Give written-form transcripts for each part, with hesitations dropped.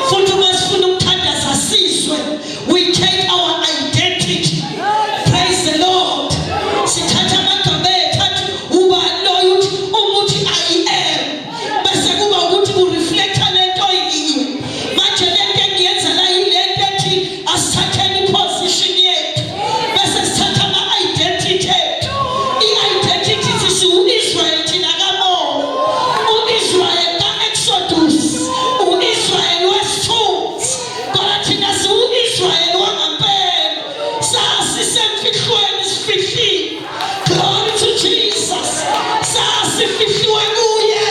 futhi masifuna ukuthandaza sizwe, we take our identity. Praise the Lord. Sithatha amagama ethu athi ubani lo uthi umuthi I am, bese kuba ukuthi ureflecta lento oyiyo. Manje lento engiyenza la yilento ethi asithatheni position yethu, bese sithatha ama-identity ethu. I-identity sithi u-Israel thina kamoya, u-Israel ka-Exodus, u-Israel wesithunzi, kodwa thina siwu-Israel wangampela, sasisemfihlweni sifihlile. Glory to Jesus. Sasifihliwe kuye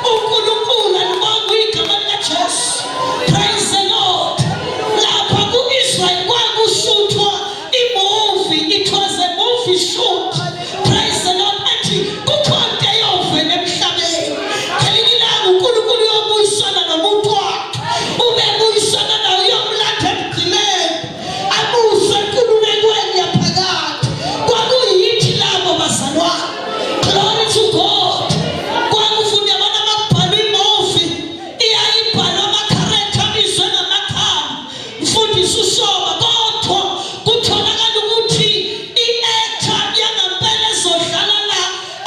uNkulunkulu, alibonga igama likaJesu. Praise the Lord. Lapha ku-Israel kwakushuthwa imovie, it was a movie shoot. Praise the Lord. Athi kukhonto eyovela emhlabeni. Ngelinye ilanga uNkulunkulu uyobuyisana nomuntu wakhe, ubebuyisana nawe uyomlanda emgqileni, abuse enkululekweni yaphakade. Kwakuyithi labo bazalwane. Glory to God. Kwakufuna abantu ababhala imovie, iyayibhala ama-character abizwe ngamakhaya, mfundisi uSoba, kodwa kutholakala ukuthi i-actor yangampela ezodlala la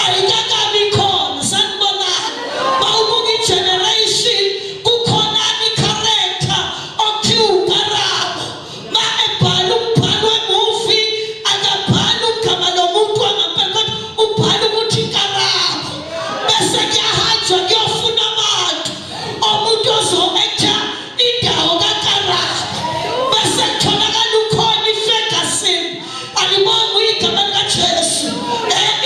ayikakabi khona. Sanibonani? Bawubuka i-generation, kukhona i-character okuthiwa uKarabo. Ma ebhala umbhalo wemovie, akabhali ugama lomuntu wangampela, kodwa ubhala ukuthi Karabo. Bese kuyahanjwa kuyofuna abantu, umuntu ozo-actor indawo kaKarabo. Bese kutholakala ukhona iFerguson, alibonga igama likaJesu.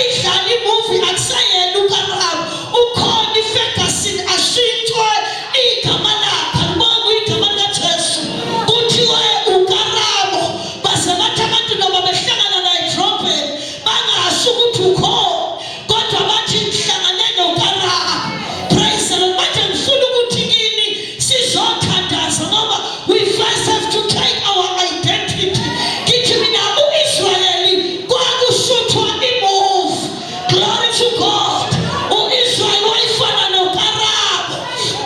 Idlala imovie akusayena uKarabo, ukhona iFerguson, ashintshwe igama lakhe, alibonga igama likaJesu, kuthiwe uKarabo. Base bathi abantu noma behlangana la edrobheni bangasho ukuthi ukhona, kodwa bathi ngihlangane noKarabo. Praise the Lord. Manje ngifuna ukuthi kini sizothandaza ngoba we first have to take our identity. Kithi mina u-Israyeli kwakushuthwa imovie. Glory to God. U-Israyeli wayefana noKarabo,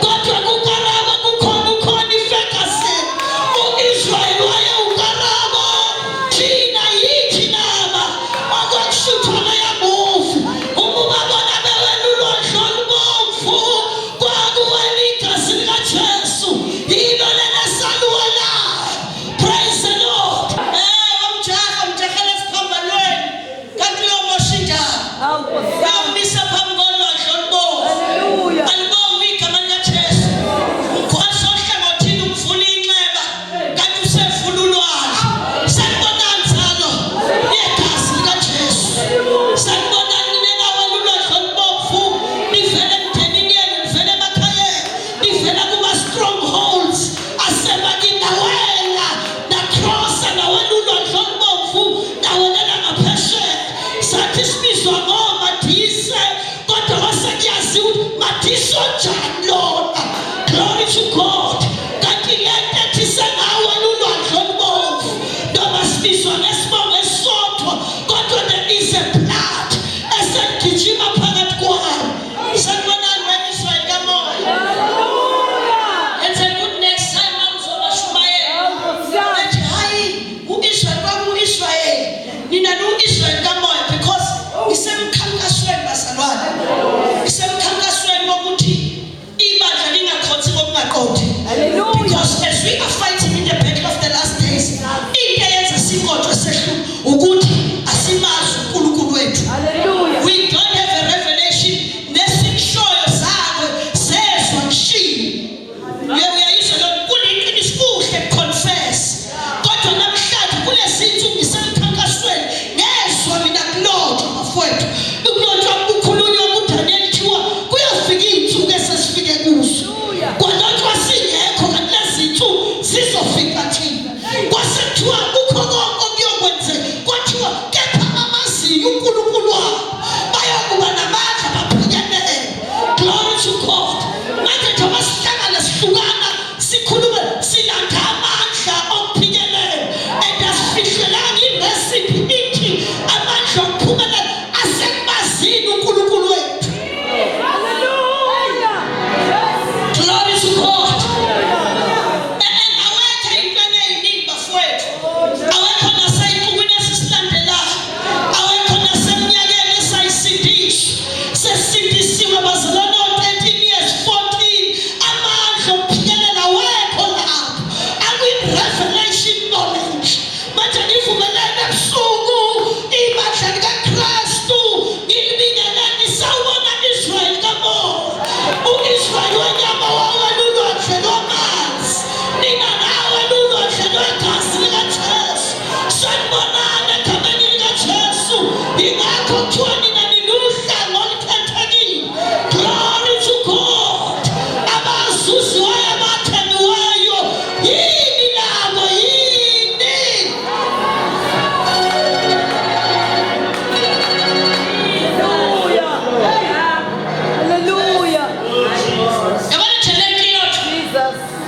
kodwa kuKarabo kukhona iFerguson. U-Israyeli waye uKarabo, thina yithi laba okwakushuthwa leya movie. Uma ubabona bewelulwa olubomvu, kwakuwela igazi likaJesu, yilo lena saluwelayo. Praise the Lord. Wamjahela esiphambanweni, kanti uyomosha indawo. Uyamisa phambi kolwandle olubomvu. Alibonga igama likaJesu. Umkhosi ohlangothini umvula inxeba, kanti usefuna ulwandle. Sanibonani njalo igazi likaJesu. Sanibonani nina walulwandle olubomvu, livela emndenini yenu, livela emakhayeni, livela kuma-strongholds asebakini, nawela nakrosa nawela ulwandle olubomvu, nawelela ngaphesheya. Sathi sibizwa ngoMadise, kodwa kwase kuyaziwa ukuthi Madise onjani lona. Glory to God. Kanti lento ethi sengawela ulwandle olubomvu, noma sibizwa ngesibongo esisodwa, kodwa there is a blood esegijima phakathi kwayo. Sanibonani we-Israyeli kamoya. It's a good next time awuzobashumayela. Ethi hayi u-Israyeli kwaku-Israyeli, nina nu-Israyeli kamoya, because isemkhankasweni bazalwane. Isemkhankasweni wokuthi ibandla lingakhonzi ngokungaqondi. Because as we are fighting in the battle of the last days, into eyenza sikodwa sehlu ukuthi asimazi uNkulunkulu wethu. We don't have a revelation nesikushoyo zakwe sezwa kushilo. Uyayizwa lo kuliqiniso kuhle confess. Kodwa namhlanje kulesithi ngisemkhankasweni ngezwe mina kulodwa bafowethu. Ukulodwa kukhulunywa kuDaniel thiwa kuyafika izinsuku esesifike kuzo. Kodwa sini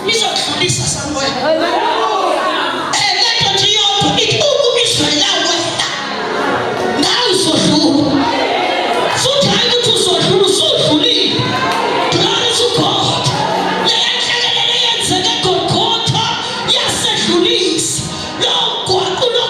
izokudlulisa somewhere. Lento nje iyodwa ithi uIsrael wena nawe uzodlula. Futhi hayi ukuthi uzodlula usudlulile. Glory to God. Le nhlelelo yenzeke eGolgotha yasedlulisa. Lokho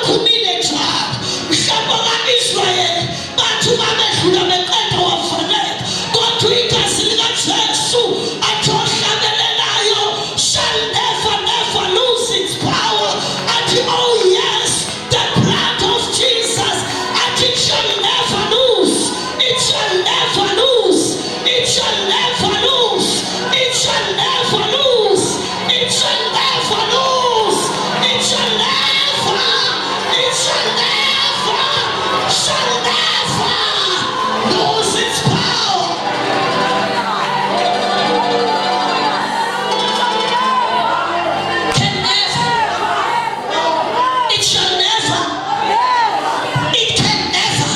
kumile njalo. Mhlawumbe kaIsrael bathi babedlula beqeda wafanele. Kodwa igazi likaJesu athohlabelelayo shall never lose its power. Athi oh yes, the blood of Jesus, and it shall never lose. It shall never lose. It shall never lose. It shall never lose. It shall never lose. It shall never. It shall never. Shall never lose its power. Can never. It shall never. It can never.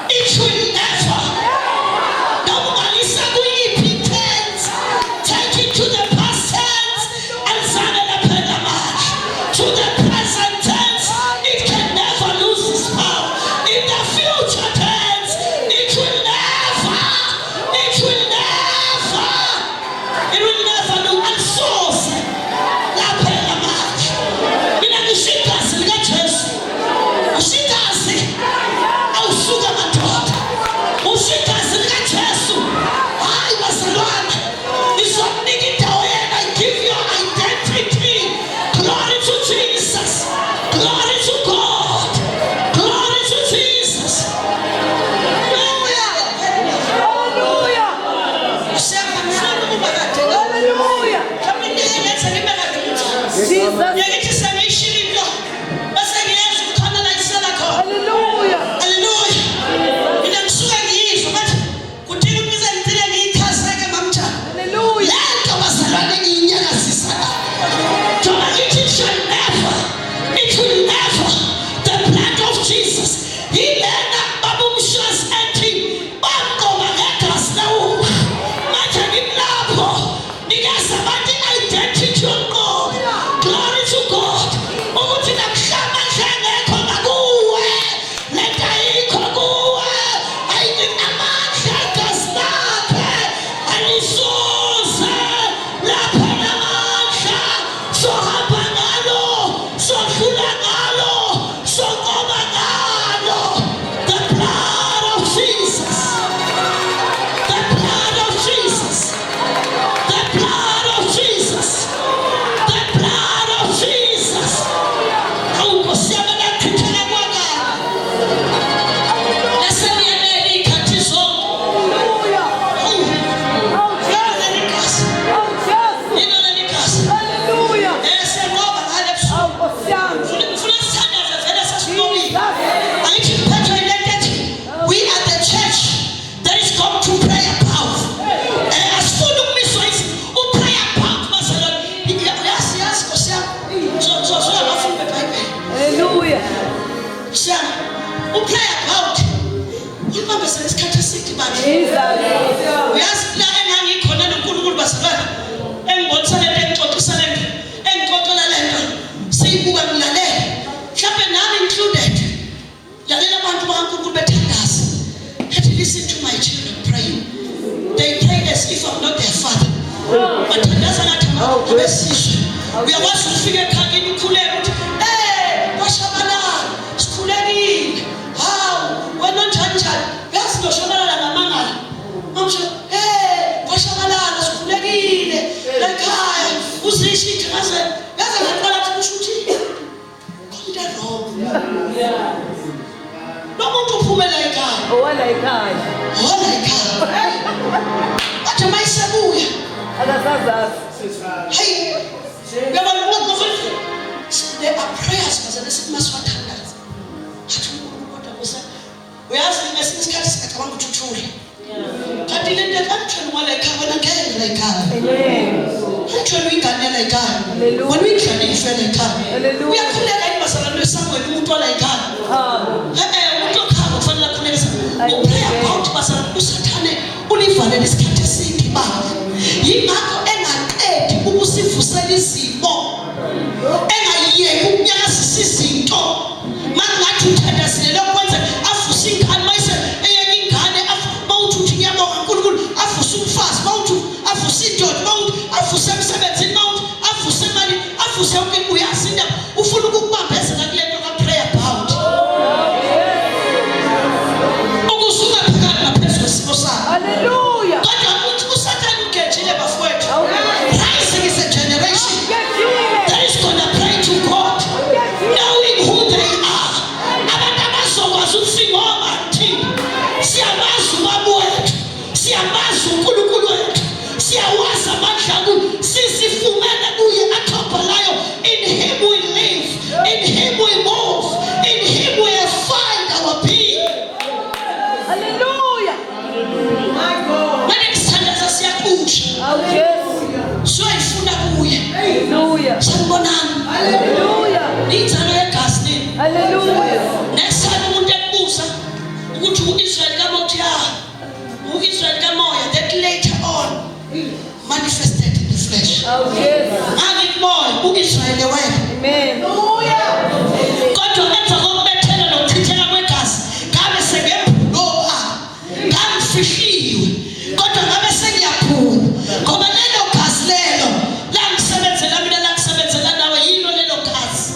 It will never. Nokubalisa kuyiphi tense. Take it to the past tense and zanele phela manje. To the present tense, it can never lose its power. In the future tense, it will never. It will never. It will never lose. And source laphela manje. Mina ngishikazi likaJesu. Ushikazi awusuka madoda. Ushikazi likaJesu. Hayi bazalwane. Izokunika indawo yena. I give you identity. Glory to Jesus. Glory to God. Glory to Jesus. It will never. The blood of Jesus. Ilena babumshas ethi baqoba ngegas lawo. Manje ngilapho nikaza bathi identity yonqobo. Glory to God. Ukuthi namhlanje ngekho ngakuwe. Lenta yikho kuwe. Ayithi amandla kaSiphathe. Alisoze lapha namandla. Sohamba ngalo. Sodlula ngalo. Soqoba ngalo. The blood of Jesus. The blood of Jesus. The blood of Jesus. The blood of Jesus. Awukosiyama lakuthela kwaka. Lasemiyeleni ikhathi zonke. Yilo lenikasi. Sengoba ngale busuku. Ufuna sithandaze vele sasibonile. Angithi mphetho elentethi. We are the church that is come to pray about. Asifuna ukumiswa uprayer about bazalwane. Uyazi Nkosiyami. So abafundi beBhayibheli. Siyami. Upray about. Ulibambisene isikhathi eside manje. Uyazi la engangikhona noNkulunkulu bazalwane. Engibonisa lento engixoxisa lento. Engixoxela lento. Siyibuka ngilalela. Mhlawumbe nami included. Lalela abantu bakaNkulunkulu bethandaza. Ethi listen to my children praying. They pray as if I'm not their father. Bathandaza ngathi abantu besizwe. Uyakwazi ukufika ekhangeni ukhuleka uthi washabalala sikhulekile. Hawu wena njani. Yazi noshabalala ngamangala. Ngamsho washabalala sikhulekile. Ekhaya uzishithi ngaze yaze ngaqala ukuthi kusho ukuthi konke wrong. Lo muntu uphumela ekhaya. Wala ekhaya. Athi mayisebuya. Akasazazi. Hey. Uyabona ukuthi there are prayers bazalwane simaswathandaza. Athi kodwa kusa. Uyazi ngesinye isikhathi sicabanga ukuthi uthule. Kanti lento kanjani wala ekhaya wena ngeke la ekhaya. Kanjani ingane la ekhaya. Wena uyidlala ifela ekhaya. Uyakhuleka yini bazalwane eSamuel umuntu ola ekhaya. Umuntu okhaya kufanele akhulekise. Upray about bazalwane usathane ulivalele isikhathi eside baba. Yingakho engaqedi Rising is a generation that is going to pray to God, knowing who they are. Abantu abazokwazi ukuthi ngoba thina siyamazi ubaba wethu, siyamazi uNkulunkulu wethu, siyawazi amandla akhe, sisifumene kuye athobhalayo. In him we live, in him we move, in him we find our being. Hallelujah. Manekuthandaza siyakusha. Oh, yes. Soyifuna kuye. Hallelujah. Sanibonani. Hallelujah. Niyinzalo yegazi leni. Hallelujah. Next time umuntu ekubuza ukuthi uIsrael kamoya uIsrael kamoya, that later on manifested in the flesh. Oh, yes. Angithi moya uIsrael wena. Amen. Kodwa enza kokubethela nokuchitheka kwegazi ngabe sengebhuloa, ngangifihliwe, kodwa ngabe sengiyaphula ngoba lelo gazi lelo langisebenzela mina, langisebenzela nawe. Yilo lelo gazi,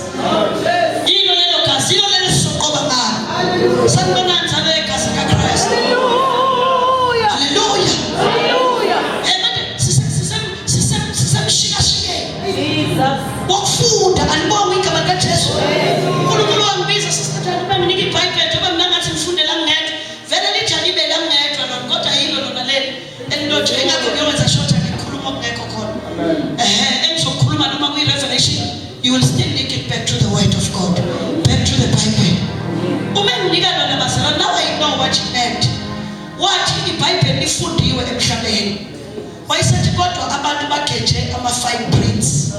yilo lelo gazi, yilo lelo soqoba ngalo. Sanibonani nzalo yegazi kaKristu. Hallelujah. Hallelujah. Hallelujah. Sisemshikashikeni Jesus. wokufunda. Anibonge igama likaJesu. uNkulunkulu wangibiza sisithathana bamnika iBhayibheli njengoba mina ngathi ngifunde la ngedwa. Vele lijali ibe la ngedwa lona, kodwa yilo lona leli elilotho. Ingakho ngiyokwenza short ngikhuluma okungekho khona. Engizokhuluma noma kuyi-Revelation, you will still link it back to the word of God, back to the Bible. Uma nginika lona bazalwane, now I know what you meant. Wathi iBhayibheli lifundiwe emhlabeni. Wayesethi kodwa abantu bakhethe ama-fine prints.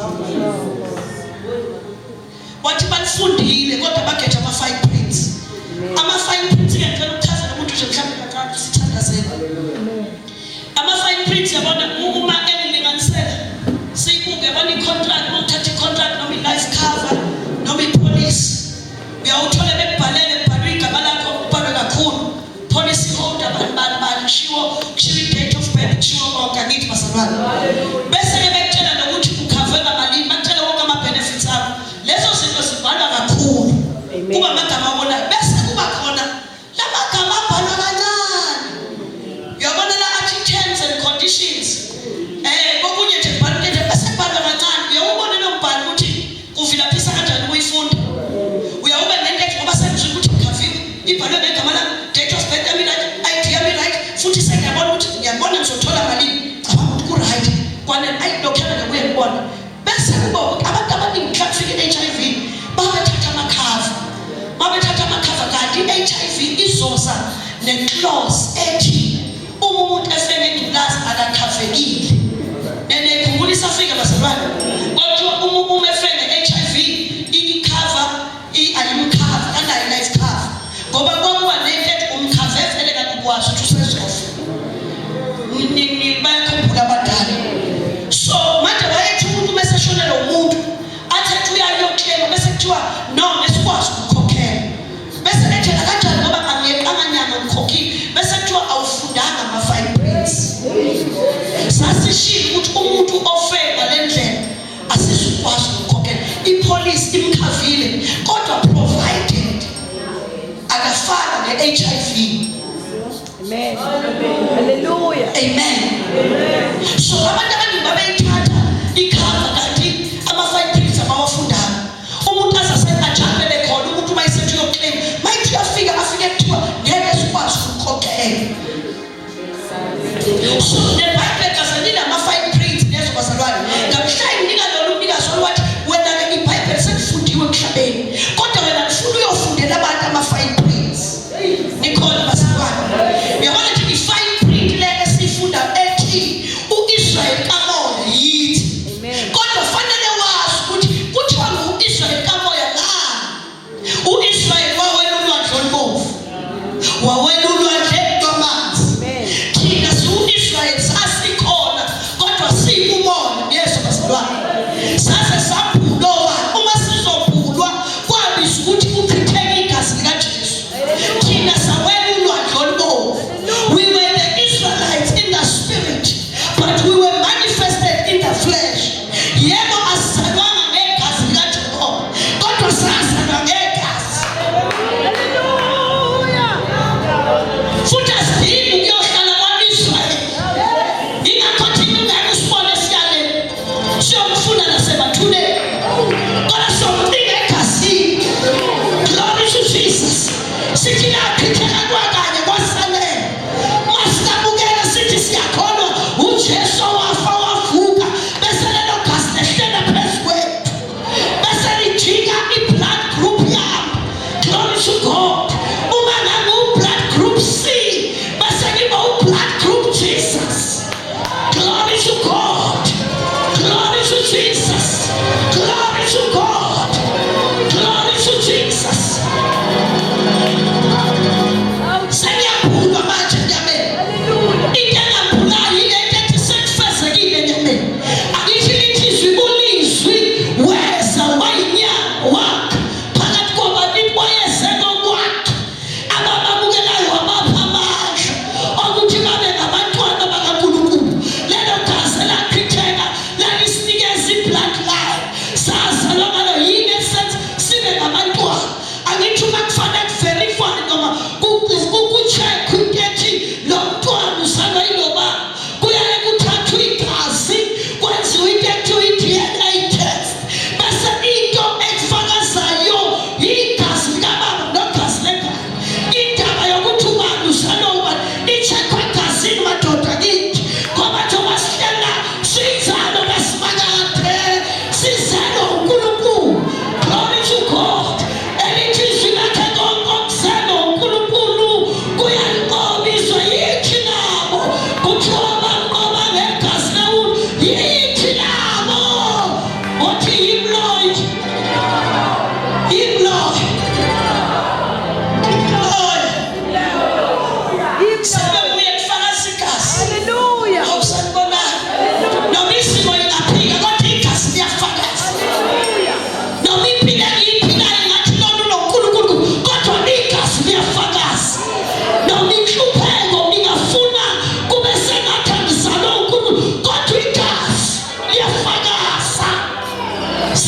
Wathi balifundile kodwa bakhethe ama-fine prints. Ama-fine prints ngiyacela ukuchazela umuntu nje mhlawumbe kathathu sithandazela. Ama-fine prints yabona uma enilinganisela siyibuke, yabona i-contract, uma uthatha i-contract noma i-life cover noma i-policy, uyawuthola bekubhalele, kubhalwe igama lakho, kubhalwe kakhulu policy holder, bani kushiwo i-date of birth, kushiwo konke. Angithi bazalwane, bese-ke bekutshela nokuthi ukhavwe ngamalini, bakutshela wonke ama-benefits akho. Lezo zinto zibhalwa kakhulu, kuba amagama abonayo. Bese kuba khona la magama abhalwa kancane, uyabona la athi terms and conditions. Kokunye nje kubhalwa into bese kubhalwa kancane. Uyawubona lo mbhalo ukuthi kuvilaphisa kanjani ukuyifunda. Uyawuba nento ethi ngoba sengizwe ukuthi ngikhaviwe, ibhalwe ngegama la, date of birth yami right, ID yami right, futhi sengiyabona ukuthi ngiyabona ngizothola malini. Cabanga ukuthi ku-right kwanele, lokhana ngibuye ngibona. Bese kuba abantu abaningi mhla kufika i-HIV babethatha amakhava, babethatha amakhava. Kanti i-HIV izoza ne-clause ethi uma umuntu efene ngculazi akakhavekile. Nekhumbula isafika bazalwane, kodwa uma efene HIV ikhava ayimkhava, anayo life cover, ngoba kwakuba nento ethi umkhava evele kanti ukwazi ukuthi usezofa. Bayakhumbula abadala. So manje wayethi umuntu meseshonela umuntu athethe uyayoclaim, bese kuthiwa no, nesikwazi ukukhokhela. Bese ethela kanjani ngoba angiyeqanganyana ukukhokhile. Bese kuthiwa awufundanga ama-fine prints. Sasishilo ukuthi umuntu ofeka le ndlela asizukwazi ukukhokhela. Ipolice imkhavile kodwa provided akafana ne-HIV. Amen. Hallelujah. Amen. So abantu abaningi babeyithatha ikhava kanti ama-fine prints abawafundanga. Umuntu azasemajambe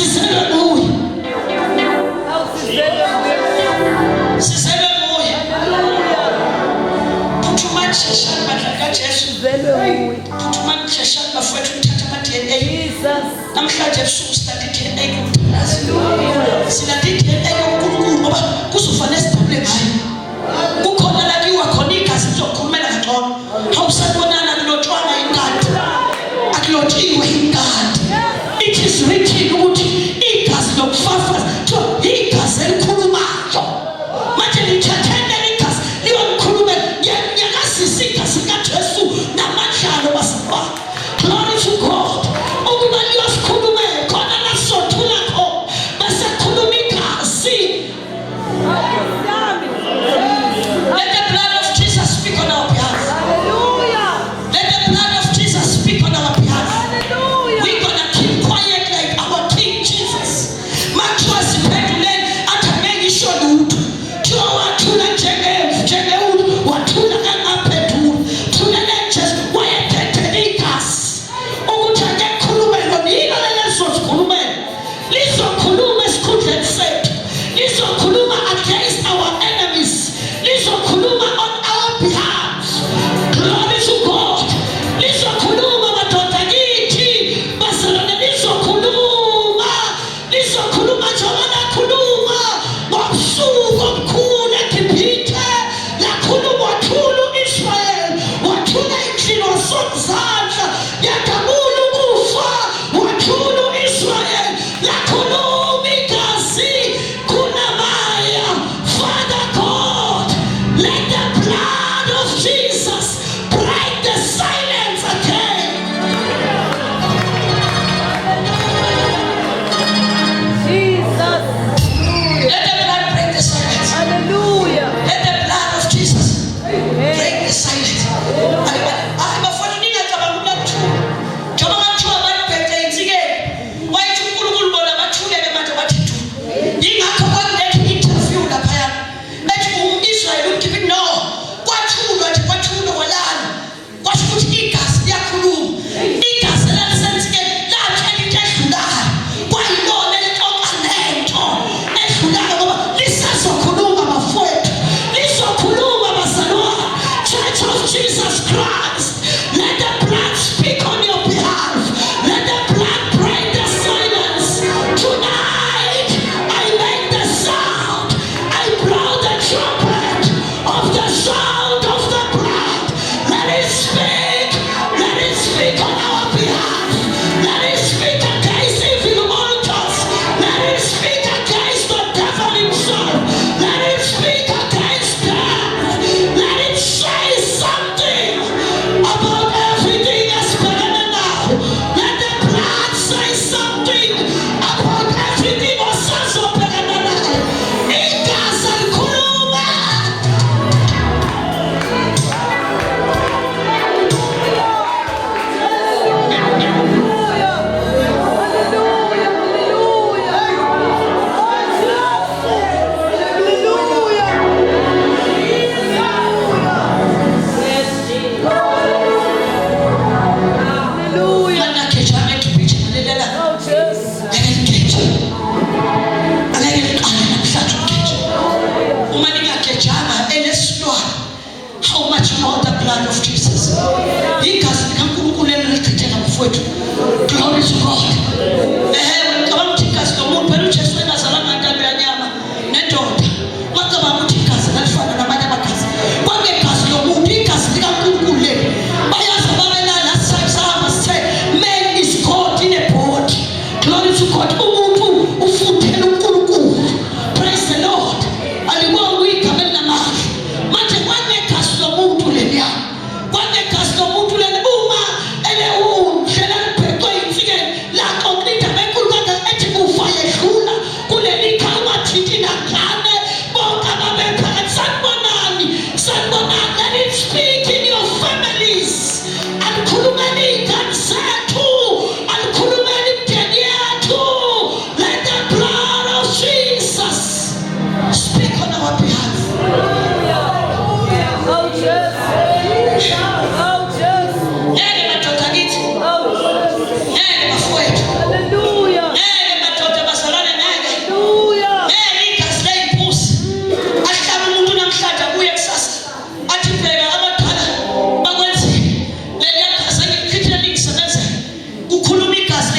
sizelwe nguye, Awusizele sizelwe nguye. Hallelujah. Phuthumani sheshani bandla kaJesu, Sizelwe nguye. phuthumani sheshani bafowethu nithatha ama-DNA. Jesus. Namhlanje ebusuku silanda i-DNA kumthandazi. Hallelujah. Silanda i-DNA yonkulunkulu ngoba kuzofanele sidabule ngayo. Kukhona la kiwa khona igazi lizokhulumela ngcono. Awusanibonana kulotshwanga inkadi, akulotshiwe inkadi. It is written ukuthi igazi lokufafaza kuthiwa igazi elikhulumayo. Manje lithathele igazi liyokhulumela yakazisa igazi kaJesu namandlalo basaba. Glory to God. Ukuba liyosikhulumela khona la sizothula khona bese khuluma igazi. Let the blood of Jesus speak on our behalf. Hallelujah. Let the blood of Jesus speak on our behalf. Hallelujah. We're gonna keep quiet like our King.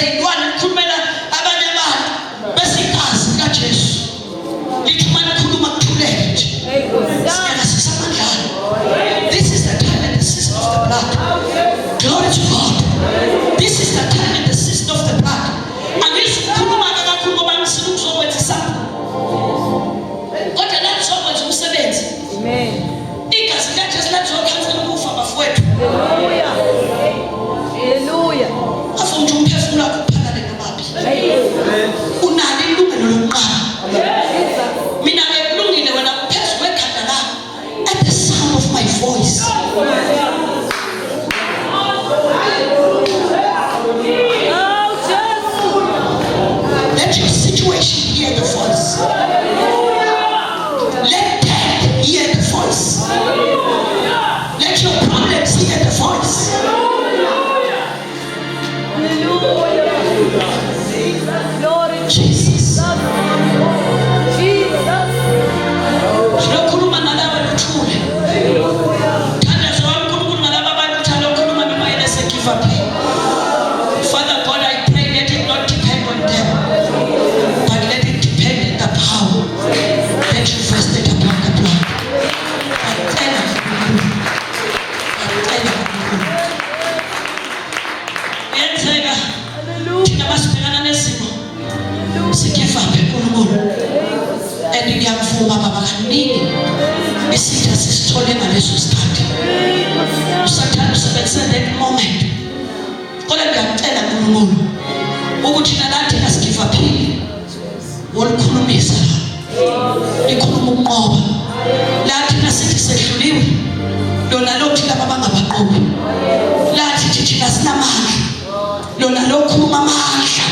zeyilwane likhulumela abanye abantu bese igazi likaJesu lithi malikhuluma kuthuleke nje. Siyana sisamandlana. This is the time and the season of the blood. Glory to God. This is the time and the season of the blood. Angisikhuluma kakhulu ngoba ngisifuna ukuzokwenza isamba. Kodwa la sizokwenza umsebenzi. Amen. Igazi likaJesu lazokhansela ukufa bafowethu. Hallelujah. Hallelujah. Afuna ukuthi umphefumulo wakho uphalale nababi. Unalo ilungelo lokuqala. Mina ngikulungile wena uphezulu kwekhanda lakho at the sound of my voice. Let your situation hear the voice. Let death hear the voice. Let your problems hear the voice. Jesus. Silokhuluma nalabo luthule. Thandazo wami uNkulunkulu nalabo abantu uthanda ukukhuluma noma yena give up. Father God, I pray let it not depend on them, but let it depend on the power that you vested upon the blood. Yenzeka thina masibhekana nezimo sigive up eNkulunkulu. And ngiyavuma baba kaningi isitha sisithole ngaleso sikhathi. Usathanda usebenzisa that moment. Kodwa ngiyacela uNkulunkulu ukuthi nalathi asigive up wolukhulumisa ikhuluma uqoba lathi nasithi sedluliwe lona lothi laba bangabaqobi lathi thina sinamandla lona lokhuluma amandla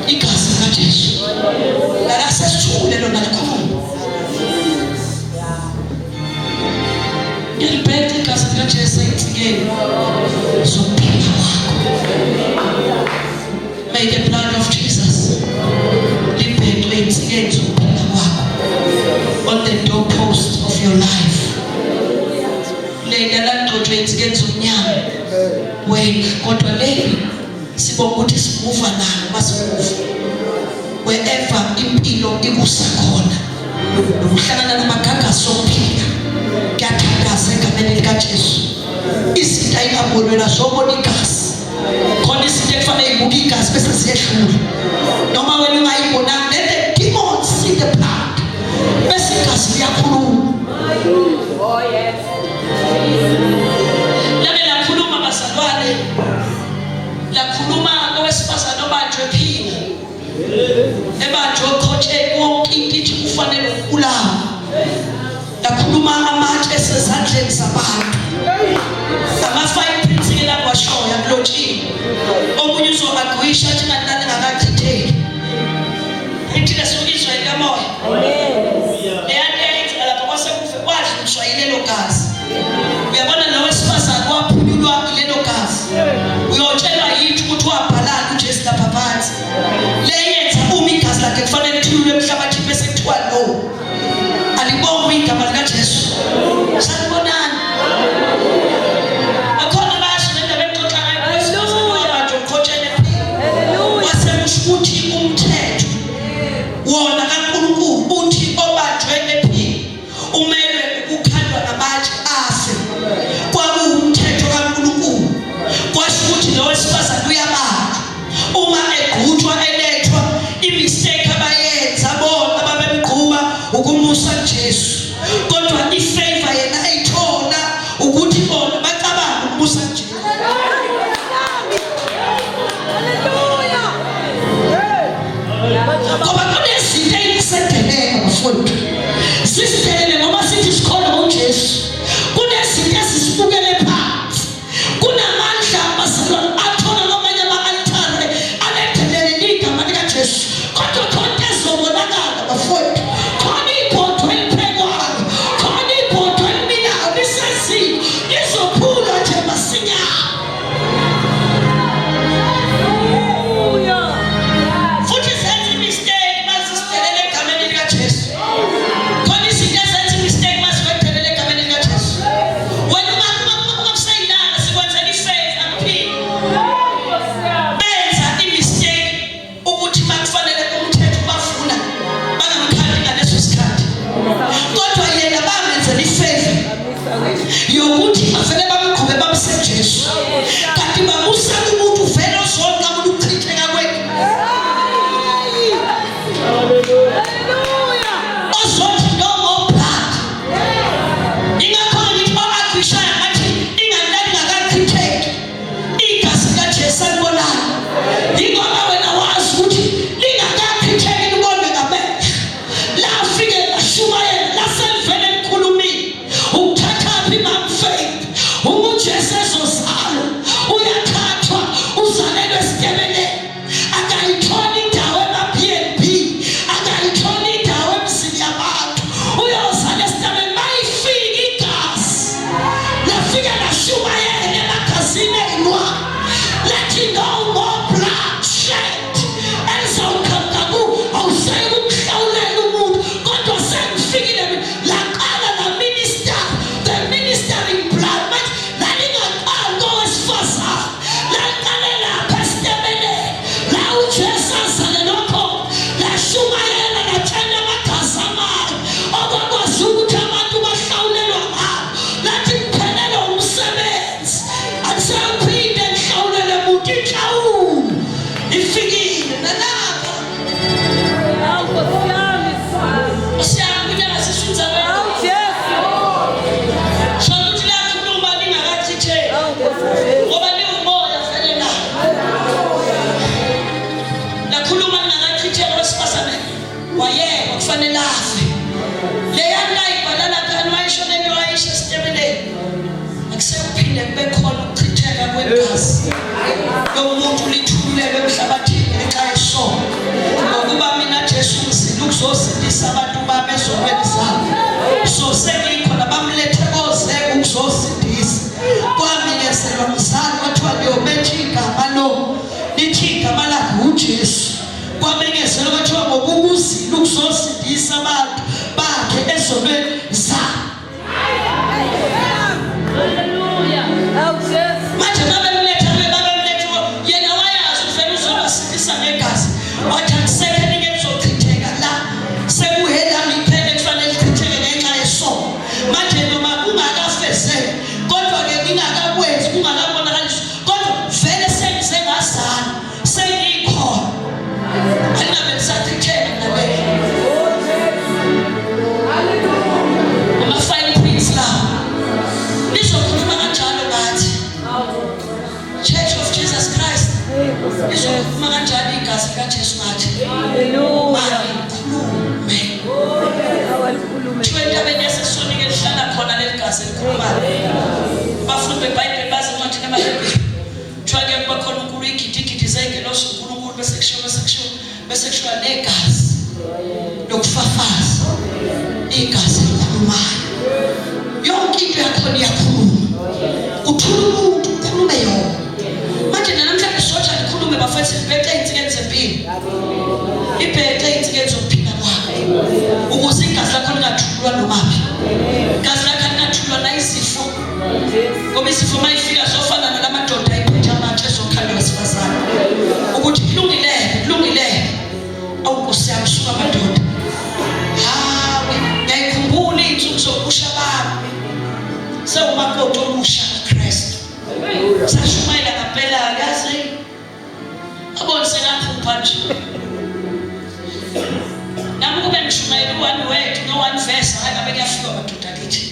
igazi likaJesu la sesithule lona likhuluma ngilibethe igazi likaJesu ayithikeni zokuphila kwakho. May the blood of Jesus libhekwe ey'nsikeni zokuphila kwakho on the doorpost of your life. Lena lagcotshwe ey'nsikeni zomnyama wena kodwa leli sibonga ukuthi simuva nalo basimuva wherever impilo ikusa khona ukuhlangana namagagasi okuphila. Ngiyathandaza egameni likaJesu izinto ayingabonwela zobona igazi khona izinto ekufanele ibuke igazi bese ziyedlula noma wena ungayibonanga. Let the demons see the blood bese igazi liyakhuluma. Oh yes. Labe lakhuluma bazalwane, lakhuluma owesifazane obanjwe phila ebanjwe okhotsheni wonke into kufanele ukulawa. Lakhuluma amatshe esezandleni zabantu ama-5 lapho ashoya kulotshini omunye uzoagwisha athi nganani ngakachitheki ithina sokizwa ikamoya leyanto eyenza lapho kwasekufe kwadluliswa yilelo gazi. Uyabona lo wesifazane waphunyulwa yilelo gazi uyotshelwa yithi ukuthi wabhalana uJesu lapha phansi leyenza uma igazi lakhe kufanele lithulwe emhlabathini bese kuthiwa no alibonge igama likaJesu. Sanibonani akhona basho nendaba exoxa ngayo abantu okhotshene wasemusho ukuthi umthetho wona kaNkulunkulu uthi obanjwe ephila umelwe ukukhandwa namatshe afe. Kwakuwumthetho kaNkulunkulu kwasho ukuthi lo wesifazane uyabanjwa uma egqutshwa elethwa imistake abayenza bona babemgquba ukumusa kuJesu. Kodwa ifavor yena ayithola ukuthi bona bacabanga ukumusa kuJesu. Ngoba kunezinto ezisedeleka bafowethu sisidelele ngoba sithi sikholwa ngoJesu. Kunezinto ezisibukele phansi kunamandla bazalwane athola ngamanye ama-altare alethelele igama likaJesu kodwa khona ezobonakala bafowethu. Khona ibhodwe eliphekwayo khona ibhodwe eliminayo liseziko lizophula nje masinyane. Futhi zenza imistake bazisidelele egameni likaJesu. Khona izinto ukuzosindisa abantu bami ezonweni zabo. So sengikhona bamlethe koze ukuzosindisa. Kwamenyezelwa umzali wathiwa niyobethi igama lo. Lithi igama lakhe uJesu. Kwamenyezelwa kwathiwa ngokukuzila ukuzosindisa abantu bakhe ezonweni zabo. Hallelujah. Manje babemletha yena wayazi uvela uzobasindisa ngegazi. Wathi akusekho ngizochitheka la. Sekuhela ngiphele kufanele kuchitheke ngenxa yesono. Manje noma kungakafezeki kodwa ke ngingakakwenzi kungakabonakalisi kodwa vele sengizengazana sengikhona. Alinabe lisachitheka nawe. Ama-fine prints lawo. Lizokhuluma kanjalo ngathi. Church of Jesus Christ. Lizokhuluma kanjalo igazi likaJesu ngathi. Hallelujah. Khulume. Entabeni yasesonike lihlala khona leli gazi elikhulumayo. Abafundi beBhayibheli bazi incwadi kaMahebheru. Kuthiwa ke kuba khona uNkulunkulu igidigidi zeyingelosi uNkulunkulu bese kushiwo negazi lokufafaza. Igazi elikhulumayo. Yonke into yakhona iyakhuluma. Uthula umuntu ukhulume yona. Manje namhlanje sotsha likhulume bafethu libhethe izingane zempilo. Libhethe izingane zokuphila kwakhe. Ukuze igazi lakho lingathulwa nomaphi. Igazi lakho lingathulwa na izifo. Ngoba izifo mayifika zofana nalamadoda ayiphethe amatshe ezokhanda wesifazane. Ukuthi kulungile. Awukusi yamsuka amadoda. Hawe, ngiyakhumbula izinsuku zokusha bami. Sewumakoti omusha kaKristu. Sashumayela ngempela yazi. Abone sengaphupha nje. Nami kube ngishumayela one word no one verse hayi ngabe kuyafika amadoda kithi.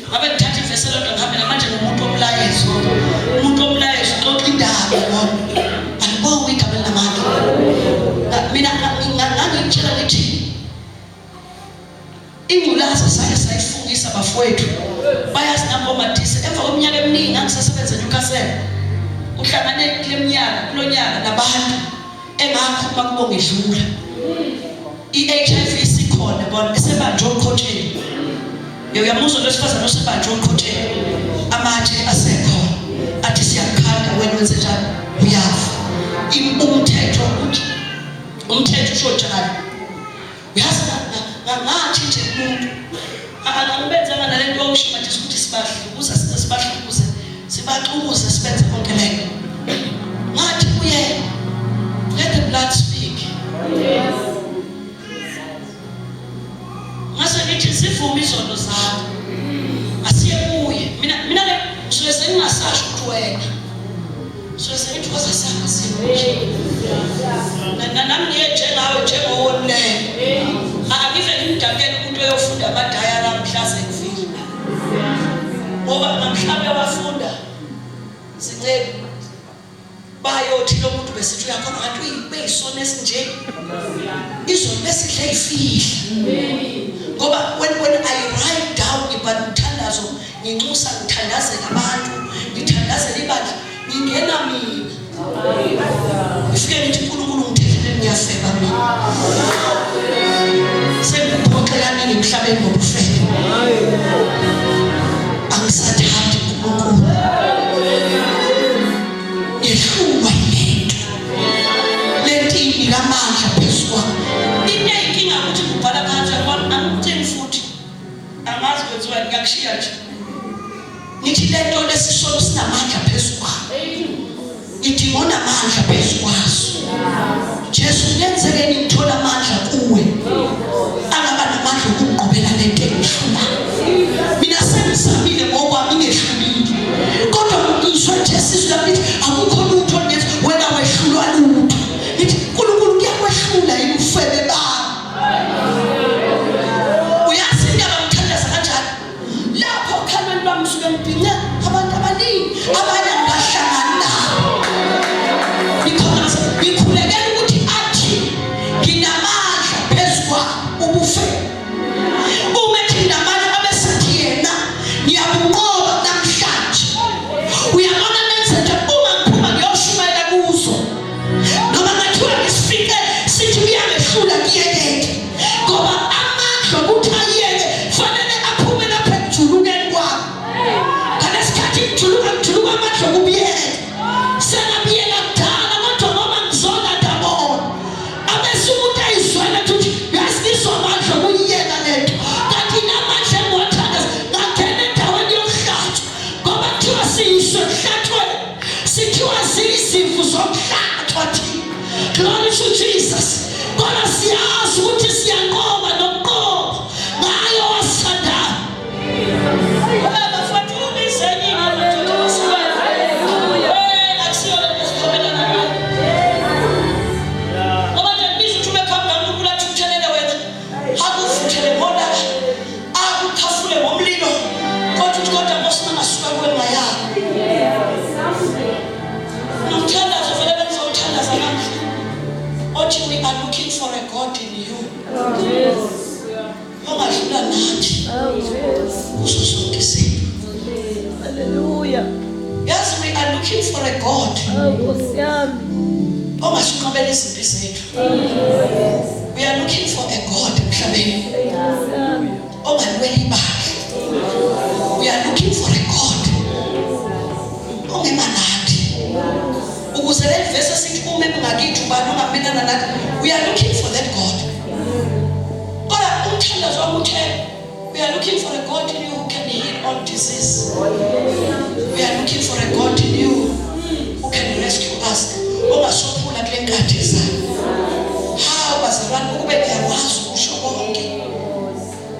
Ngabe ngithatha ivesi lodwa ngihambe namanje nomuntu omlayezo. Umuntu omlayezo uxoxa indaba yona. Anibonge igama lamandla. Mina ngangitshela lithi ingculaza sayifungisa bafowethu. Bayazi nambomadise emva kweminyaka eminingi ngisasebenza eNewcastle. Uhlangane kulonyaka nabantu engakhuluma kubo ngidlula. I-HIV isikhona bona esebanjwe ukhotheni. Uyamuzwa lesifazana osebanjwe ukhotheni. Amatshe asekhona. Athi siyakhanda wena wenze njani? Uyafa. Umthetho usho njalo. Uyazi ngathi nje umuntu angibenzanga nalento okusho manje ukuthi sibahlukuza sibaxukuze sibenze konke lento. Ngathi kuye let the blood speak. Ngase ngithi sivume izono zakho. Asiye kuye. Mina le suke sengingasasho ukuthi wena. Suke sengithi kwasasanga sibuye. Nami ngiyenjengawe njengowonile. Akivele ngidakele umuntu oyofunda amadayara mhlaze kufika. Ngoba namhlanje abafunda sincebe bayothi lo muntu besithi uyakhona ngathi uyisona esinje. Izolo besidle ifihla. Ngoba when I write down ibanthandazo nginxusa ngithandazela abantu ngithandazela ibandla ngingena mina. Ifike ngithi uNkulunkulu ngithethele ngiyafeba mina. Sengiphoxela nini emhlabeni ngobufebe. Angisathandi uNkulunkulu. Yehlulwa yinto. Lentini lamandla phezulu. Into eyinkinga ukuthi kubhala phansi angikutheni futhi. Angazi kwenziwa ngiyakushiya nje. Ngithi lento lesisolo sinamandla phezulu. Ithi ngona amandla phezulu kwaso. Jesu ngenzeke ngithola amandla kuwe. Angaba namandla okugqobela lento. Glory to Jesus. Kodwa siyazi ukuthi siyanqoba nokuqoba ngayo waSathane. Bafowethu ubizeni we are looking for a God in you. Ongadlula nathi. Kuso sonke izinto. Hallelujah. Yes, we are looking for a God. Ongasiqobela izimpi zethu. We are looking for a God emhlabeni. Ongalwela ibandla. We are looking for a God. Ongemanathi. Ukuze le verse sithi uma engakithi ubani ongamenana nathi, we are looking for that God. Kodwa umthandazo wakhe, we are looking for a God in you who can heal all disease. We are looking for a God in you who can rescue us. Ongasophula kule nkathi zayo. Hawu bazalwane, ukube ngiyakwazi ukusho konke,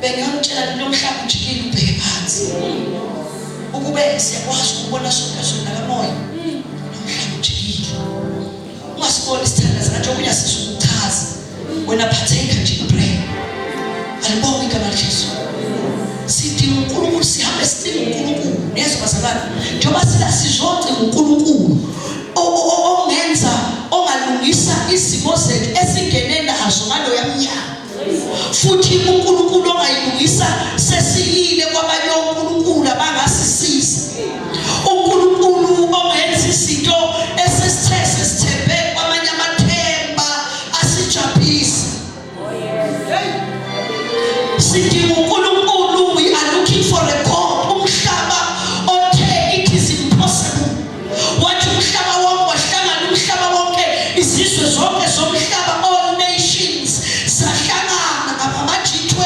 bengiyomtshela nomhlaba ujikile ubheke phansi. Ukube siyakwazi ukubona sonke sona kamoya, nomhlaba ujikile. Ungasiboni isithandazo kanti okunye sisukuchaza. Wena partaker nje pray. Alibonga igama likaJesu. Sidinga uNkulunkulu, sihambe sidinga uNkulunkulu. Niyezwa bazalwane, njengoba sila sizonke uNkulunkulu ongenza ongalungisa izimo zethu esingene nazo ngalo yamnyama. Futhi uNkulunkulu ongayilungisa sesiyile kwabanye uNkulunkulu abangasisiza. uNkulunkulu ongenza izinto esisithembe kwamanye amathemba asijabulisa. Sidinga uNkulunkulu, we are looking for a God. Umhlaba othe it is impossible. Wathi umhlaba wonke wahlangana, umhlaba wonke izizwe zonke zomhlaba, all nations zahlangana, abama G20,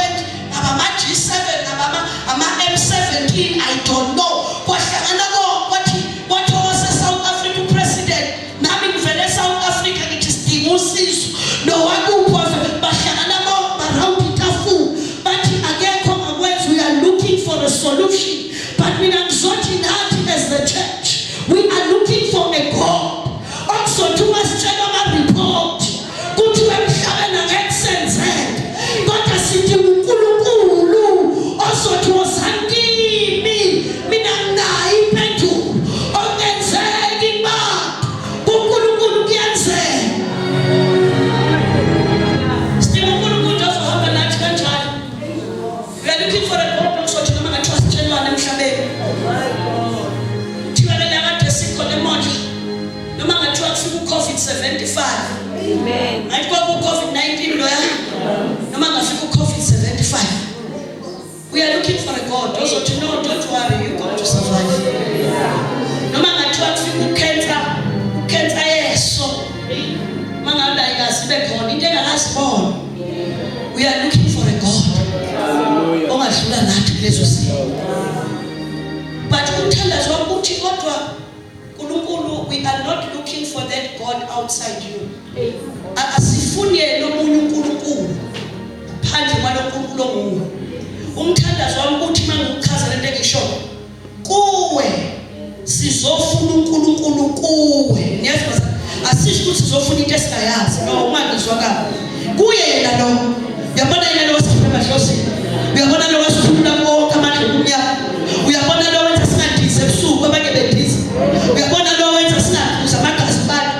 abama G7, abama M17, I don't know. Kwahlangana konke wathi wase South Africa president, nami ngivele South Africa ngithi sidinga usizo. No wakupho bahlangana around itafula. We are looking for a solution, but we are exhorting out as the church. We are looking for a God. Also, to us, general report. Go to a shaman and excellence. God has seen you. Also, to us, and give me. Minana, Ipetu. Ogenze, Gimba. Bukulu, Gianze. Still, Bukulu doesn't have a natural child. We are looking for a God. COVID-75. Amen. I go COVID-19 no man COVID-75. We are looking for a God. Also to know, don't worry, you're going to survive. No man cancer, yes. We are looking for a God. But we are not looking for that God outside you. Asifune nomunye uNkulunkulu phandle kwaloNkulunkulu onguwe. Umthandazo wami uthi mangichaza lento engisho kuwe sizofuna uNkulunkulu kuwe. Niyazwa asisho ukuthi sizofuna into esingayazi. No, ungangizwa kabi. Kuye yena lo. Uyabona yena lo wasikhipha emadlozini. Uyabona lo wasikhulula konke amandla omnyama. Uyabona lo wenza singadise ebusuku abanye bedise. Uyabona lo wenza singakuza amagazi bakhe.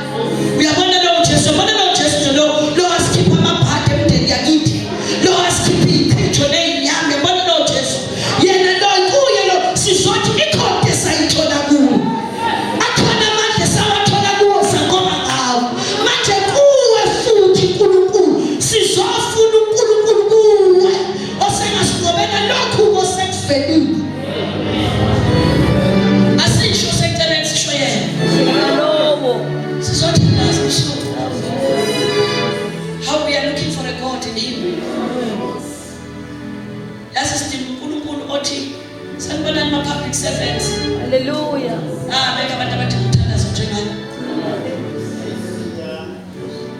Uyabona lo Jesu, uyabona lo Jesu lo wasikhipha amabhadi emndeni yakithi. Lo wasikhipha iphitho lezinyama. Uyabona lo Jesu. Yena lo kuye lo sizothi ikhonke sayithola kuwe. Akhona manje sawathola kuwe sangoma ngawo. Manje kuwe futhi uNkulunkulu sizofuna uNkulunkulu kuwe. Osengasigobela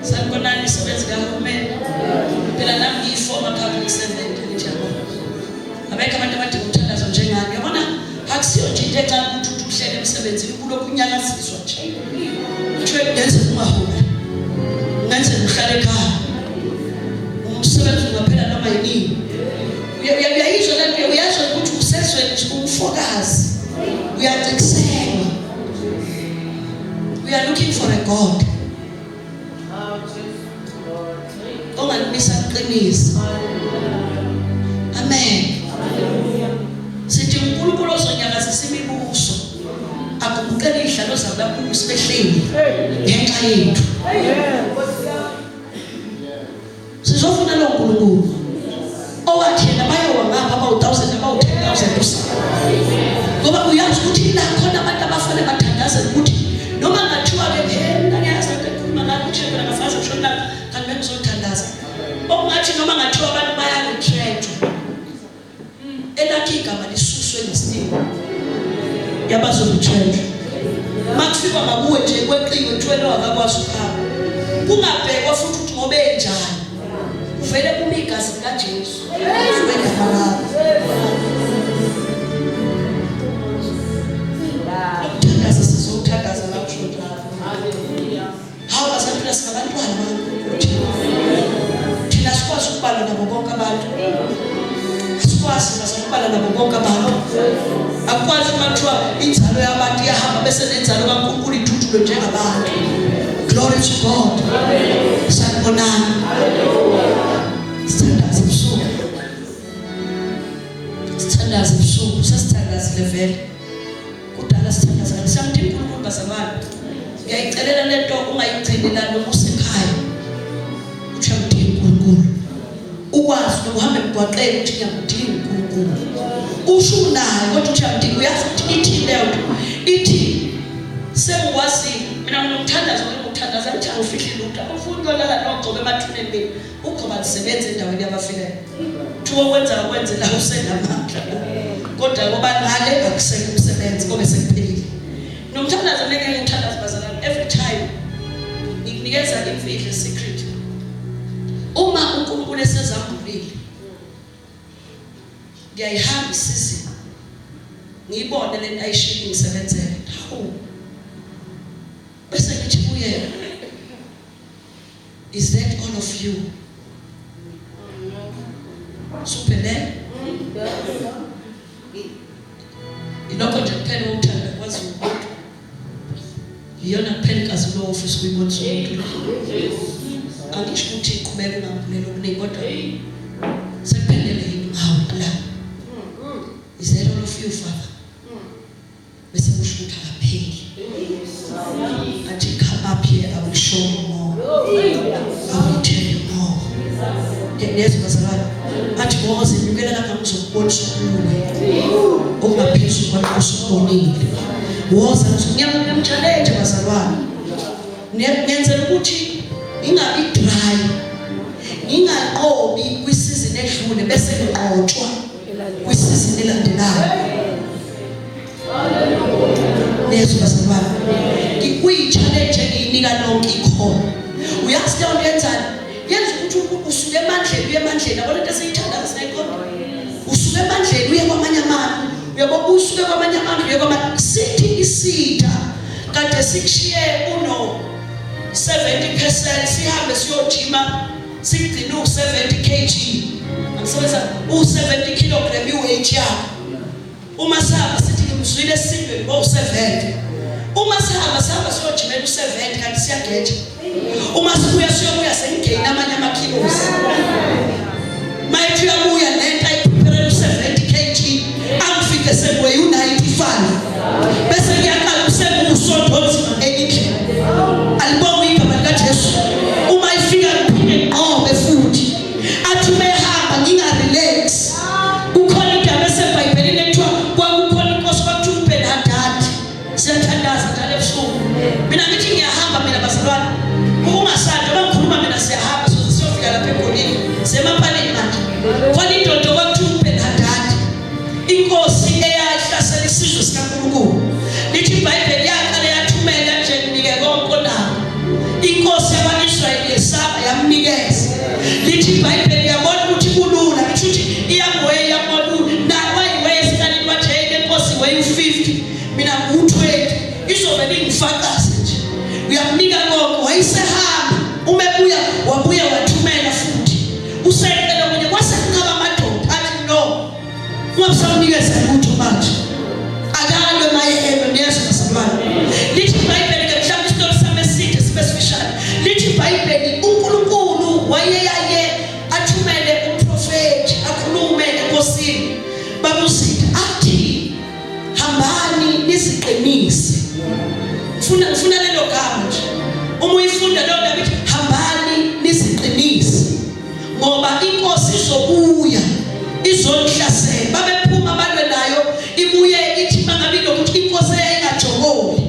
Sanibonani isebenzi kahulumeni. Phela nami ngiyifoma public servant njalo. Abekho abantu abadinga umthandazo njengani. Yabona akusiyo nje into encane ukuthi uhlele emsebenzini kulokhu unyakaziswa nje. Kuthiwe ngenze umaholi. Ngenze ngihlale ekhaya. Umsebenzi ungaphela noma yini. Uyayizwa lento uyazwa ukuthi usezweni umfokazi. Uyaxekisela. We are looking for a God. Onganimisa iqiniso. Amen. Sithi uNkulunkulu ozonyakazisa imibuso. Akubuqele ihlalo zabantu sibehleli ngenxa yethu. Sizofuna lo uNkulunkulu. Owathi yena bayowa ngapha abawu1000 abawu10000 usapho. Ngoba uyazi ukuthi la khona abantu abafana bathandaza ukuthi noma ngathiwa ke ngiyazi ukukhuluma ngakuthi phela ngafaza ushona kanti bengizothandaza. Okungathi noma ngathiwa abantu bayalithetha. Elathi igama lisuswe nesimo. Yabazolithetha. Makufika ngakuwe nje kweqiwe thwele wakakwazi ukuhamba. Kungabhekwa futhi ukuthi ngobe enjani. Uvele kuma igazi likaJesu. Uvele ngapha. Ukuthandaza sizothandaza la kusho. Hallelujah. Hawa saphila sikabantwana bakuthi. Thina sikwazi ukubala nabo bonke abantu. Sikwazi ukubala nabo bonke abantu. Akwazi ukuthiwa inzalo yabantu iyahamba bese nenzalo kaNkulunkulu ithuthulo njengabantu. Glory to God. Sanibonani. Sithandaza ubusuku. Sithandaza ubusuku. Sesithandazile vele. Kudala sithandaza. Samthi uNkulunkulu bazalwane. Ngiyayicelela lento ungayigcinela noma usekhaya. Uchamdini uNkulunkulu. Ukwazi ukuhamba emgwaqeni ukuthi ngiyamdinga uNkulunkulu. Usho naye kodwa uchamdini uyazi ukuthi ithi leyo ithi sengwazi mina ngomthandazo ngokuthandaza ukuthi awufihle lutho. Ufuna ukulala nogcobe emathuneni beni. Ugoba lisebenza endaweni yabafileyo. Thuwa kwenze la usenamandla. Kodwa ngoba ngale akusekho umsebenzi kobe sekuphelile. Nomthandazo ngeke ngithandaze bazalwane every time ngikunikeza imfihlo secret. Uma uNkulunkulu esezambulile ngiyayihamba isizini ngiyibone lento ayishilo ngisebenzele. Hawu. Bese ngithi kuye, is that all of you? Supele? Ilokho nje kuphela ukuthanda kwazi umuntu. Iyona kuphela kazi lo office kuyibonisa umuntu. Angisho ukuthi iqhubeka ngambulelo okuningi kodwa sekuphelele yini hawu la. Is that all of you, Father? Bese kusho ukuthi akapheli. Athi come up here, I will show you more. I will tell you more. Yes, bazalwane. Athi boze nyukela lapha ngizokubonisa ukuwe. Ongaphezulu kwakho woza ngiyamchallenge bazalwane. Ngiyenzela ukuthi ingabi dry. Ingaqobi kwisizini edlule bese ngiqotshwa kwisizini elandelayo. Yesu bazalwane. Ngikuyi-challenge engiyinika lonke ikhona. Uyazi lento yenzani? Yenza ukuthi usuke emandleni uye emandleni. Yabona into esiyithandaza sinayikhona. Usuke emandleni uye kwamanye amandla. Uyabona usuke kwamanye amandla uye kwamanye. Sithi isitha kade sikushiye uno 70% sihambe siyojima sigcina u70 kg. Angisebenza u70 kg iweight yakho. Uma sihamba sithi ngimzwile esimbeni bo70. Uma sihamba siyojimela u70 kanti siyageja. Uma sibuya sengigain amanye amakilos. Mayithi uyabuya lento ayiphephere u70 kg angifike sebuye u95. Bese ngiyaqala usebusodonzima endlini. Alibonga igama likaJesu. Uma ifika kuphinde ngqobe futhi. Athi mehamba ngingarelax. Ukhona indaba eseBhayibhelini ethiwa kwakukhona inkosi kwakuthiwa uBen-Hadad. Siyathandaza njalo ebusuku. Mina ngithi ngiyahamba mina bazalwane. Ungasanda bakhuluma usayicela kunye kwase kuncaba amadoda athi no ungabusanikeza lutho manje akalwe mayelo niyezwa basalwane lithi iBhayibheli ke mhlawumbe isitori sami eside sibesifishane lithi iBhayibheli uNkulunkulu wayeyaye athumele umprofeti akhulume enkosini babusitha athi hambani niziqinise ufuna lelo gama nje uma uyifunda leyo ndaba ithi hambani niziqinise ngoba inkosi izobuya izonihlasela babephuma balwe nayo ibuye ithi mangabe lokuthi inkosi eyayingajokoli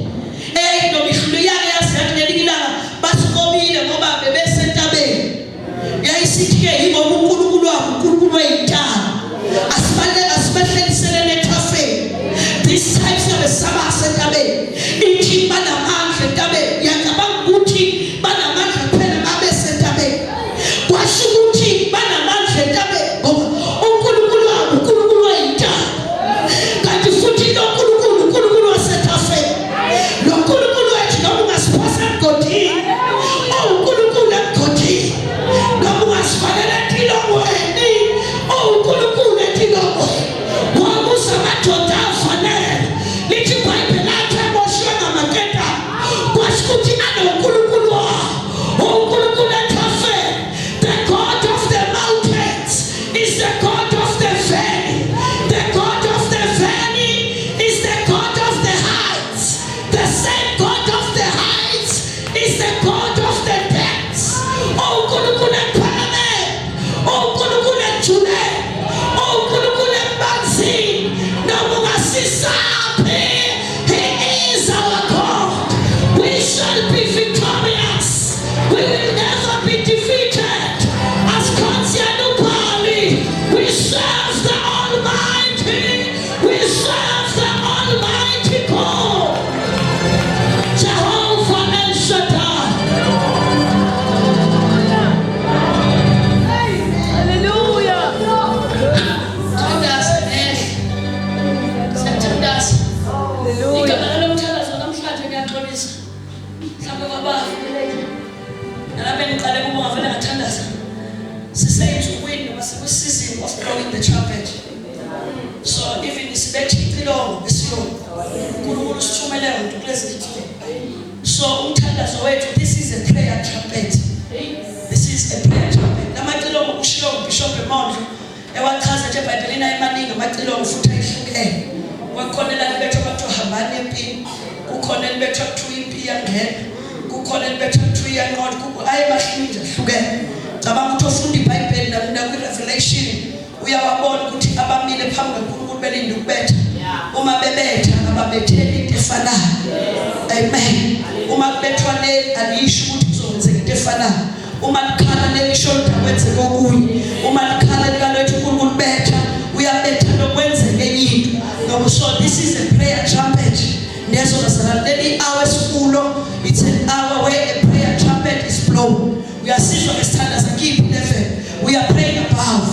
eyayinomihlulu yake yazi yathi ngelikilanga basikomile ngoba bebesentabeni yayisithi ke yibo uNkulunkulu wabo uNkulunkulu weyintaba asibahlelisele nethafeni this time siyabe saba sentabeni ithi banamandla entabeni yacabanga ukuthi banamandla kuphela babe sentabeni kwasho ukuthi banamandla entabeni ngoba uNkulunkulu wabo uNkulunkulu weyintaba kanti futhi uNkulunkulu wasethafeni lo uNkulunkulu wethu noma ungasiphosa emgodini uNkulunkulu emgodini noma ungasivalela tilongweni uNkulunkulu etilongweni wabusa amadoda afanele lithi iBhayibheli athi emoshwe ngamaketa kwasho ukuthi anoNkulunkulu uNkulunkulu ethafeni the God of the mountains is the God of the valley the God of the valley is the God of the heights the same God of the heights is the God of the depths uNkulunkulu ephakeme uNkulunkulu ejuleni uNkulunkulu emanzini noma ungasisaphi he is our God we shall be victorious we will never be defeated as Konsianupali we serve the Almighty we serve the Almighty God Jehovah El Shaddai Hallelujah. Thandaza Septemdaza Hallelujah. igama lomthalazo namhlanje ngiyaxolisa mhlawumbe kwabafu nalapha ngiqale kubonga vele ngathandaza siseyinsukwini noma sekusizini of blowing the trumpet so even isibethe icilongo esiyonke uNkulunkulu usithumele umuntu kulezi zinsuku so umthandazo wethu this is a prayer trumpet this is a prayer trumpet namacilongo kushiwo uBishop Mondlo ewachaza nje eBhayibhelini ayemaningi amacilongo futhi ayihlukene wakhona elibethwa bathiwa hambani empini kukhona elibethwa kuthiwa impi iyangena kukhona elibethwa kuthiwa iyanqoda ayebahlinja hlukene cabanga ukuthi ufunda iBhayibheli namna kwiRevelation uyawabona ukuthi abamile phambi kaNkulunkulu belinde ukubetha uma bebetha ababetheli into efanayo amen uma kubethwa le alisho ukuthi kuzokwenzeka into efanayo uma likhala lelisho kwenzeka okunye uma likhala likalwethu uNkulunkulu betha uyabetha nokwenzeka enye into ngoba so this is a prayer trumpet nezo basala leli hour esikulo it's an hour where a prayer trumpet is blown uyasizwa ngesithandaza keep level we are praying above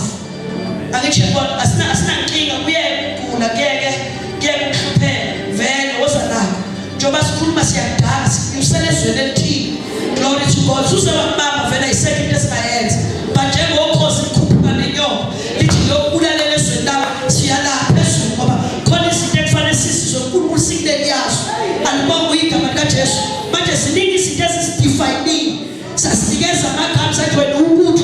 angithi bona asinankinga kuyekugula kuyeke kuhlupheka vele wozanako njengoba sikhuluma siyadala siselezweni elithini glory to God susebamba vele isekho into esingayenza but njengokhozi likhuphuka nenyongo lithi lokulalela ezweni lawo siyalapha phezulu ngoba khona izinto ekufanele sizizwe uNkulunkulu sikuleli yazo alibonga igama likaJesu manje ziningi izinto ezisidefining sasinikeza amagama sathi wena ubuthi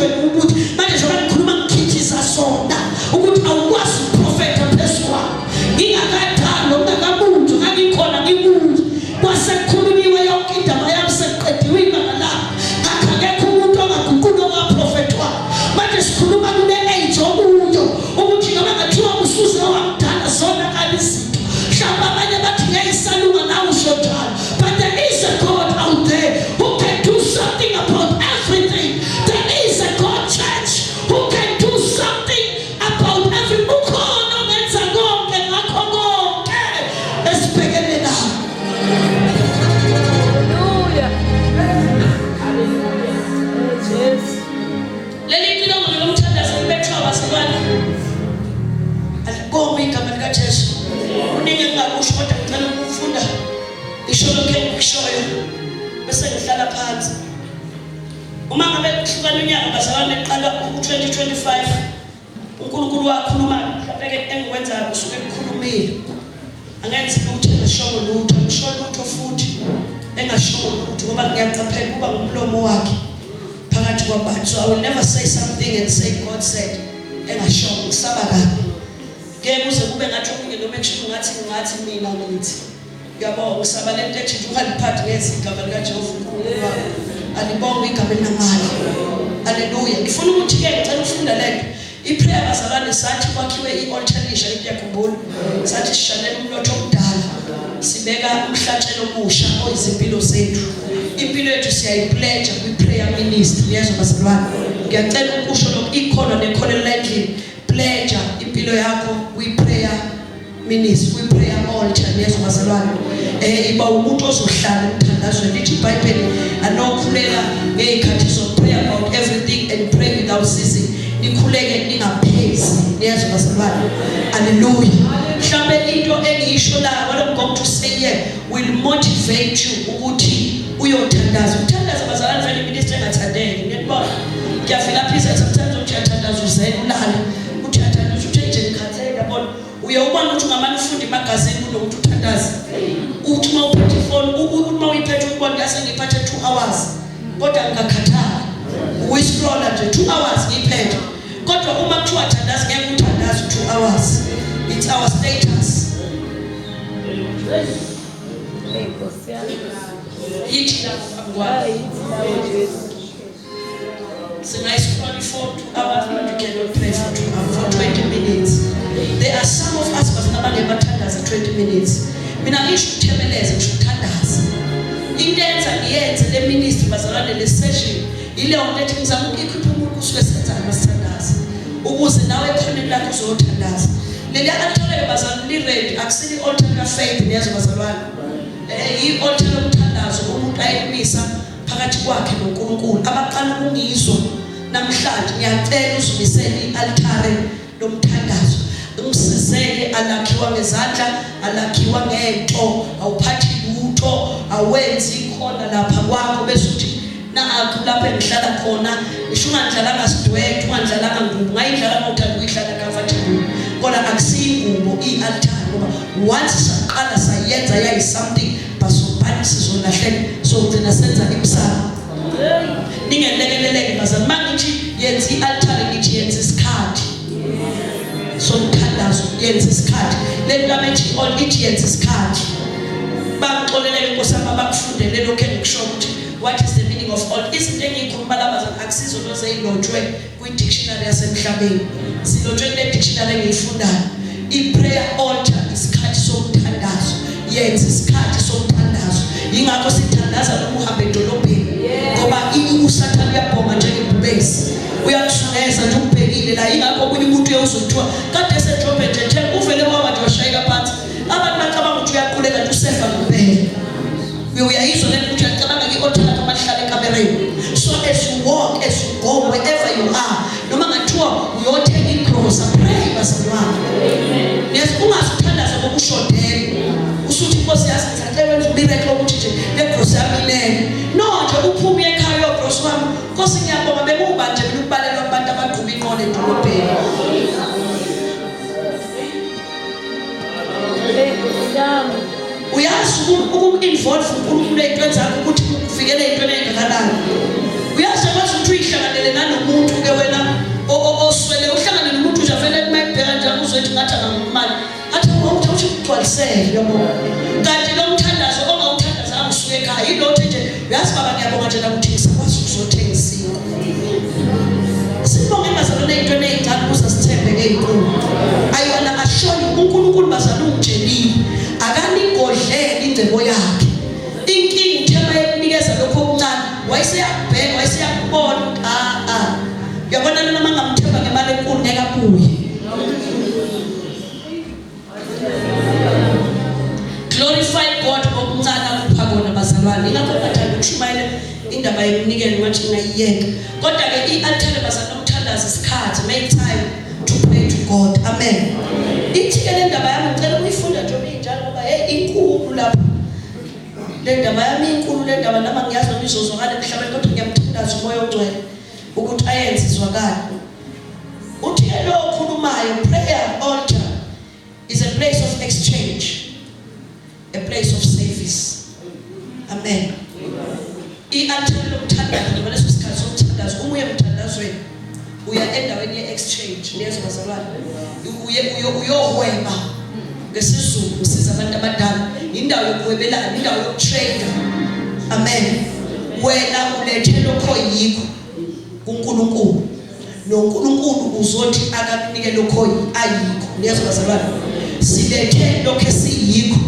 manje njengoba ngikhuluma ngikhithiza sona ukuthi awukwazi ukuprofeta phezulu kwakho ngingakadali nokungakabunjwa ngangikhona ngibunjwa kwasekukhulunywe yonke indaba yami sekuqediwe ibanga lami akakekho umuntu ongaguquki okwaprofethwa manje sikhuluma kule age obunjo ukuthi noma ngathiwa usuze wamdala zona kalizinto mhlawumbe abanye bathi ngiyayisalunga nawe usho njalo but there is a God out there who can do something about everything there is a God church who can do something about every ukhona ongenza konke ngakho konke esibhekene nawo Hallelujah. Yes. leli cilongo lomthandazo libethwa basalwane alibonga igama likaJesu uningi engakusho kodwa ngicela ukufunda isho lokho engikushoyo bese ngihlala phansi uma ngabe kuhlukana unyaka bazalwane eqala u2025 uNkulunkulu wakhuluma mhlawumbe engikwenzayo usuke ekukhulumile angenzi lutho ngisho lutho ngisho lutho futhi engasho lutho ngoba ngiyaqaphela kuba ngumlomo wakhe phakathi kwabantu. So I will never say something and say God said engasho ngisaba kabi ngeke uze kube ngathi okunye noma ekusho ngathi mina ngithi yabo ngisaba lento ethi ungaliphathi ngezigaba lika Jehova uNkulunkulu wakho alibonge igama elinamali. Haleluya. Ngifuna ukuthi ke ngicela ufunda lento iprayer bazalwane sathi kwakhiwe ialtar lisha likuyakhumbula sathi sishalela umlotho omdala sibeka umhlatshelo omusha oyizimpilo zethu. Impilo yethu siyayipledge kwi-prayer ministry yezo bazalwane. Ngiyacela ukusho lokho ikhono nekholela endlini pledge impilo yakho kwi-prayer ministry kwi-prayer altar yezo bazalwane. Iba umuntu ozohlala emthandazweni lithi iBhayibheli anokhulela ngezikhathi zo-prayer about everything and pray without ceasing. Nikhuleke ningaphezi yezo bazalwane. Hallelujah. Mhlawumbe into engiyisho la what I'm going to say here will motivate you ukuthi uyothandaza. Uthandaza bazalwane vele ministry engathandeki ngiyabona ngiyafika phisa sometimes uthi uyathandaza uzele ulale uthi uyathandaza uthi nje ngikhathele yabona uye ubona ukuthi ungamane ufunda imagazini kunokuthi uthandaza uthi uma uphethe phone uma uyiphethe ukubona ngase ngiphathe 2 hours kodwa ngakhathala uyiscrolla nje 2 hours ngiphethe kodwa uma kuthiwa thandaza ngeke uthandaze 2 hours. It's our status. Yithi la ngwa singayisikhola for 2 hours but you cannot pray for 20 minutes. There are some of us abangebathandaza 20 minutes. Mina ngisho ukuthemeleza ngisho ukuthandaza. Into enza ngiyenze le ministry bazalwane le session ile onlethi ngizama ukukhipha umuntu kusuke senza amasithandaza ukuze nawe ekhoneni lakho uzothandaza. Leli altar bazalwane li ready akusini altar ka faith niyazo bazalwane. I-altar yomthandazo umuntu ayimisa phakathi kwakhe noNkulunkulu. Abaqala ukungizwa namhlanje ngiyacela uzimisele i-altar lomthandazo. Umsizeke alakhiwa ngezandla alakhiwa ngento awuphathi lutho awenzi khona lapha kwakho bese uthi nakho lapha engihlala khona ngisho ungandlalanga sidwethu ungandlalanga ngubo ngayidlala ngokuthanda ukuyidlala comfortable kodwa akusingubo i-altar ngoba once saqala sayenza yayi something basobani sizolahleka so ugcina senza imsamo. Ningelekeleleke bazalwane mangithi yenza i-altar ngithi yenza isikhathi so mthandazo yenza isikhathi lento abethi all ithi yenza isikhathi bangixoleleke nkosama bakufundele lokho engikusho ukuthi what is the meaning of all izinto engiyikhuluma la bazalwane akusizo lo zeyilotshwe kwi-dictionary yasemhlabeni silotshwe kule dictionary engiyifundayo. I-prayer altar isikhathi somthandazo yenza isikhathi somthandazo yingakho sithandaza noma uhambe edolobheni ngoba usathane uyabhonga njengebhubesi uyakushoneza nje ubhekile la yingakho kunye umuntu uyozothiwa kade esedrobhe nje uvele kwaba nje washayeka phansi abantu bacabanga ukuthi uyaquleka nje usefa kuphela uyayizwa lento ukuthi uyacabanga ngi-altar kama hlala ekamereni. So as you walk as you go wherever you are noma ngathiwa uyothenga igrosa pray bazalwane. Yes ungasithandaza ngokushodela usuthi Nkosi yasi ngicela wenza miracle ukuthi nje le grosa yami inene no nje uphume ekhaya yo grosa wami Nkosi ngiyabonga bekuba nje ukubalelwa abantu abagquma inqola edolobheni. Uyazi uku-involve uNkulunkulu ey'ntweni zakho ukuthi ufikele ey'ntweni ey'ngakanani. Uyazi kwazi ukuthi uyihlanganele nanomuntu ke wena oswele uhlangane nomuntu nje avele mayibheka njalo uzothi ngathi angamali athi awuthi ukugcwalisele yabona. Kanti lo mthandazo ongawuthandazanga usuke ekhaya yilotho nje uyazi baba ngiyabonga nje nakuthi ngisakwazi ukuzothenga isiko. Sibonge bazalwane ey'ntweni ey'ncane ukuze sithembeke ey'nkulu. Ayona ashoni uNkulunkulu bazalwane ungitshelile akanigodlela ingcebo yakhe. Inkingi uthema ekunikeza lokho okuncane wayeseyakubheka wayeseyakubona uyabona noma ngamthemba ngemali enkulu ngeke abuye. Glorify God ngokuncane akupha kona bazalwane. Ingakho bathanda ukushumayela indaba yemnikelo ngathi ngayiyeka kodwa-ke i-altar bazalwane umthandazo isikhathi make time to pray to God. Amen. Ithi-ke le ndaba yami ngicela ukuyifunda njengoba injalo ngoba inkulu lapha le ndaba yami inkulu le ndaba noma ngiyazi noma izozwakala emhlabeni kodwa ngiyamthandaza umoya ogcwele ukuthi ayenze izwakala. Uthi lo khulumayo, prayer altar is a place of exchange, a place of service. Amen. I-altar lokuthandaza noma leso sikhathi sokuthandaza umuye emthandazweni uya endaweni ye-exchange lezo bazalwane uyohweba ngesizulu usiza abantu abadala indawo yokuhwebelana indawo yokutrade. Amen. Wena ulethe lokho yikho kuNkulunkulu noNkulunkulu uzothi akakunike lokho ayikho lezo bazalwane silethe lokho esiyikho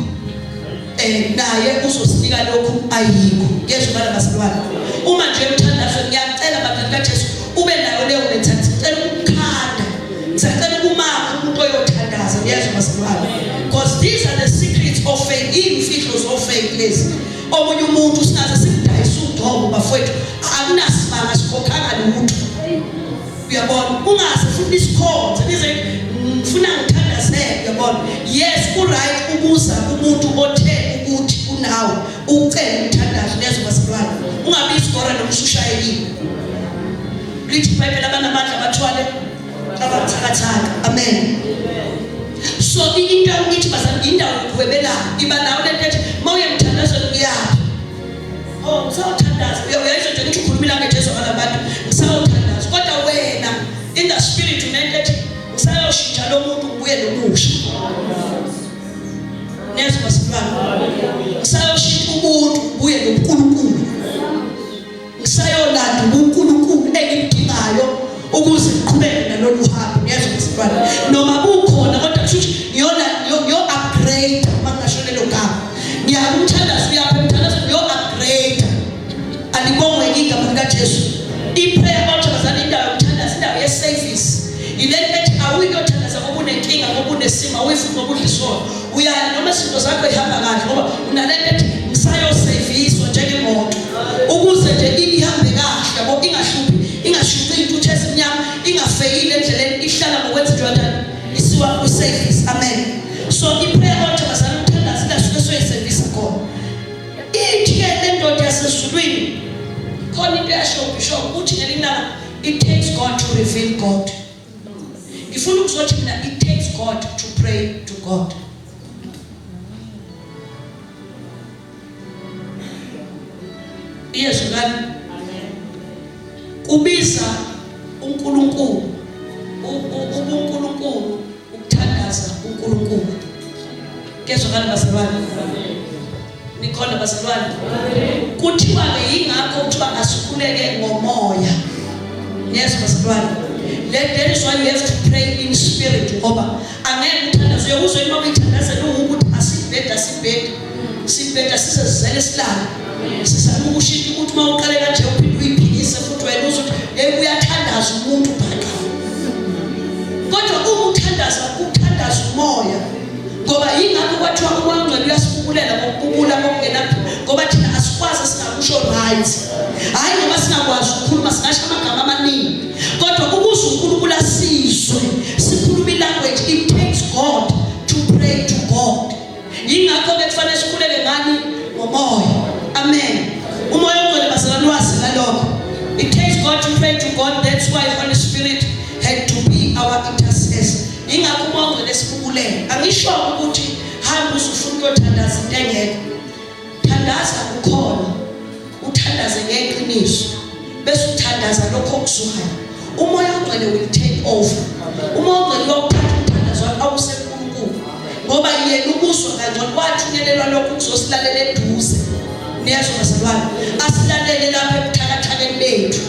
naye uzosinika lokho ayikho ngezwe bala bazalwane. Uma nje emthandazo ngiyacela abantu kaJesu ube nayo leyo mentality cela ukukhanda ngicela ukumaka umuntu oyothandaza ngezwe bazalwane because these are the secrets of faith, imfihlo of faith lezi. Omunye umuntu sinaze simdayisa uDobo bafowethu akunasimanga sikhokhanga lutho. Uyabona ungaze futhi isikhonze nize ngifuna ngithandazeke. Uyabona yes ku right ukuza umuntu othe ukuthi unawe ucela umthandazo lezo bazalwane ungabi isigora nomshushayelini lithi iBhayibheli abanamandla abathwale abathakathaka. Amen. So indawo ithi bazalwane indawo yokuhwebelana iba nawo lento ethi mawuye emthandazweni uyaphi usawuthandaza uyayizwa nje ukuthi ukhulumile ngeJesu abantu usawuthandaza kodwa wena in the spirit unento ethi usayoshintsha lo muntu ubuye nomusha nezwe bazalwane usayoshintsha umuntu ubuye noNkulunkulu usayolanda uNkulunkulu engimdingayo ukuze ngiqhubeke nalolu hambo nezwe bazalwane noma kukhona kodwa kushuthi yo upgrade makashonelo gama ngiyakumthandaza uyapha emthandazo yo upgrade alibongwe igama likaJesu. I-prayer altar bazalwane indawo yokuthandaza indawo ye-service ilento ethi awuyothandaza ngoba unenkinga ngoba unesimo awuyifuni ngoba udlisona uyaya noma izinto zakho ihamba kahle ngoba unalento ethi ngisayoseyviswa njengemoto ukuze nje ihambe kahle yabo ingashuthi intuthu esimnyama ingafeyile endleleni ihlala ngokwenza njalo isiwa ku-service. Amen. So i-prayer altar bazalwane ukuthandaza ilasuke soyisevisa khona ithi-ke le ndoda yasezulwini khona into yasho ubishop uthi ngelinala it takes God to reveal God. Ngifuna ukuzothi mina it takes God to pray to God. Yesu ngani kubiza uNkulunkulu uNkulunkulu ukuthandaza uNkulunkulu kezwe ngani bazalwane nikhona bazalwane kuthiwa ke yingakho kuthiwa asikhuleke ngomoya nezwe bazalwane. That is why you have to pray in spirit ngoba angeke uthandaze uyakuzwa uma uyithandaza ukuthi asibheda sisezele silala sisaba ukushintsha ukuthi uma uqale kanje uphinde uyiphikise futhi wena uzothi uyathandaza umuntu bhaka kodwa uma uthandaza umoya ngoba yingakho kwathiwa uMangcwele uyasibubulela ngokububula ngokungenaphi ngoba thina asikwazi singakusho right hayi ngoba singakwazi ukukhuluma singasho amagama amaningi kodwa ukuze uNkulunkulu asizwe sikhuluma ilanguage. It takes God to pray to God. Yingakho bekufanele sikhuleke ngani ngomoya. Amen. Umoya ongcwele bazalwane wasela lokho. It takes God to pray to God. That's why Holy Spirit had to be our intercessor. Yingakho umoya ongcwele sibubulele angisho ukuthi hamba usufuna ukuyothandaza into engekho. Thandaza ukhona uthandaze ngeqiniso bese uthandaza lokho okuzwayo. Umoya ongcwele will take over. Umoya ongcwele uyophatha umthandazo wakho awusenkulunkulu ngoba yena ubuzwa kangcono wathunyelelwa lokho ukuzosilalela eduze. Niyazwa bazalwane asilalele lapha ebuthakathakeni bethu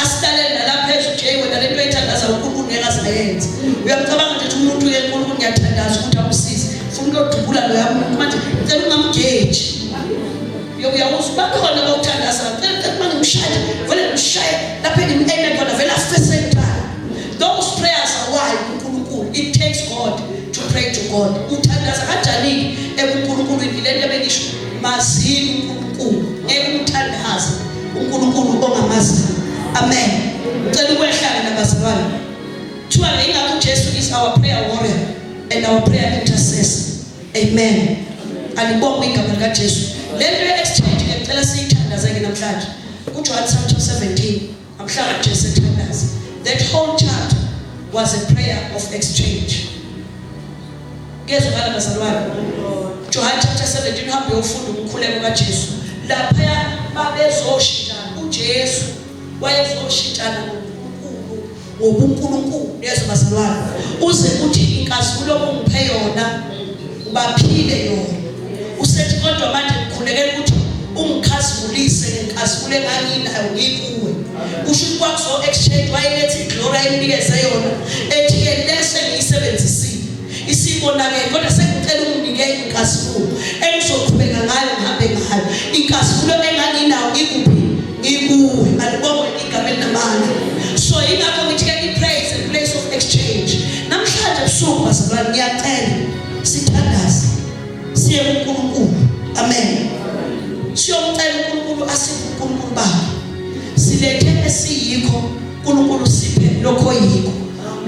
asilalele nalapha ezijeyiwe nalento ethandaza uNkulunkulu ngeke azayenze. Uyamcabanga nje umuntu uNkulunkulu ngiyathandaza ukuthi akusize ufuna ukudubula lo yami manje ngicela ungamgeji uyawuzwa bakhona bawuthandaza manje ngimshaya vele ngimshaya lapha ngimeme khona vele afesentala. Those prayers are why uNkulunkulu it takes God to pray to God. Uthandaza kanjani ebuNkulunkulu ilento ebekisho mazini uNkulunkulu ekuthandaza uNkulunkulu ongamazi. Amen. Ngicela ukwehlala nabazalwane thiwa ingakho uJesu is our prayer warrior and our prayer intercessor. Amen. Alibonga igama likaJesu. Lento ye-exchange ngicela siyithandaze ke namhlanje. UJohn chapter 17 That whole chapter was a prayer of exchange. Guess what John chapter 17 uhambe ufunda umkhuleko kaJesu. Lapha babezoshintana uJesu wayezoshintana noNkulunkulu ngobuNkulunkulu yezo bazalwane. Uze uthi inkazimulo ongiphe yona ubaphile yona. Usethi kodwa manje ngikhulekela ukuthi ungikhazimulise ngenkazimulo enganginayo ngikuwe. Kusho ukuthi kwakuzo exchange wayelethe iglory ayinikeze yona ethi ke lese ngiyisebenzisile. Isibonake kodwa sengicela unginike inkazimulo engizoqhubeka ngayo ngihambe ngayo. Inkazimulo enganginayo ngikuphi? Ngikuwe. Alibonge igama elinamandla. So ingakho ngithi ke i-praise and place of exchange. Namhlanje busuku bazalwane ngiyacela sithandaze siye kuNkulunkulu. Amen. Siyomcela uNkulunkulu asiphe uNkulunkulu bakhe. Silethe esiyikho uNkulunkulu siphe lokho yikho.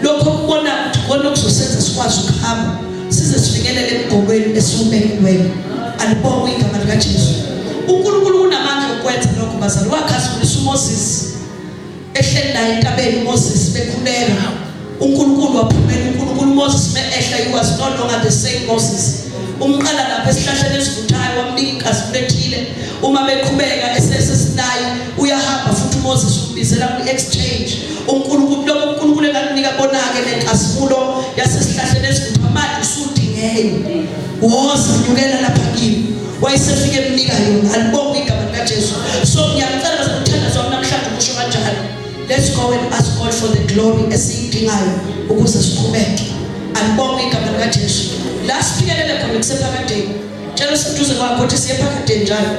Lokho kubona ukuthi khona kuzosenza sikwazi ukuhamba size sifikelele emgqokweni esiwubekelweyo. Alibonge igama likaJesu. uNkulunkulu unamandla okwenza lokho bazali. Wakhazimulisa uMoses ehleli naye entabeni uMoses bekhuleka. uNkulunkulu waphumela uNkulunkulu Moses ehla he was no longer the same Moses. Umqala lapha esihlahleni esivuthayo wamnika inkazimulo ethile. Uma beqhubeka esesinayo uyahamba futhi uMoses umbizela ku-exchange. uNkulunkulu engakunika bonake lenkazimulo yasesihlahleni esivuthayo manje usudingene. Woza nyukela lapha kimi. Wayesefike emnika yona. Alibonge igama likaJesu. So ngiyacela bazamthandaza wami namhlanje kusho kanjalo. Let's go and ask God for the glory esiyidingayo ukuze siqhubeke. Alibonge igama likaJesu. La sifikelele khona kusephakadeni. Tshela siduze kwakho ukuthi siye phakadeni njalo.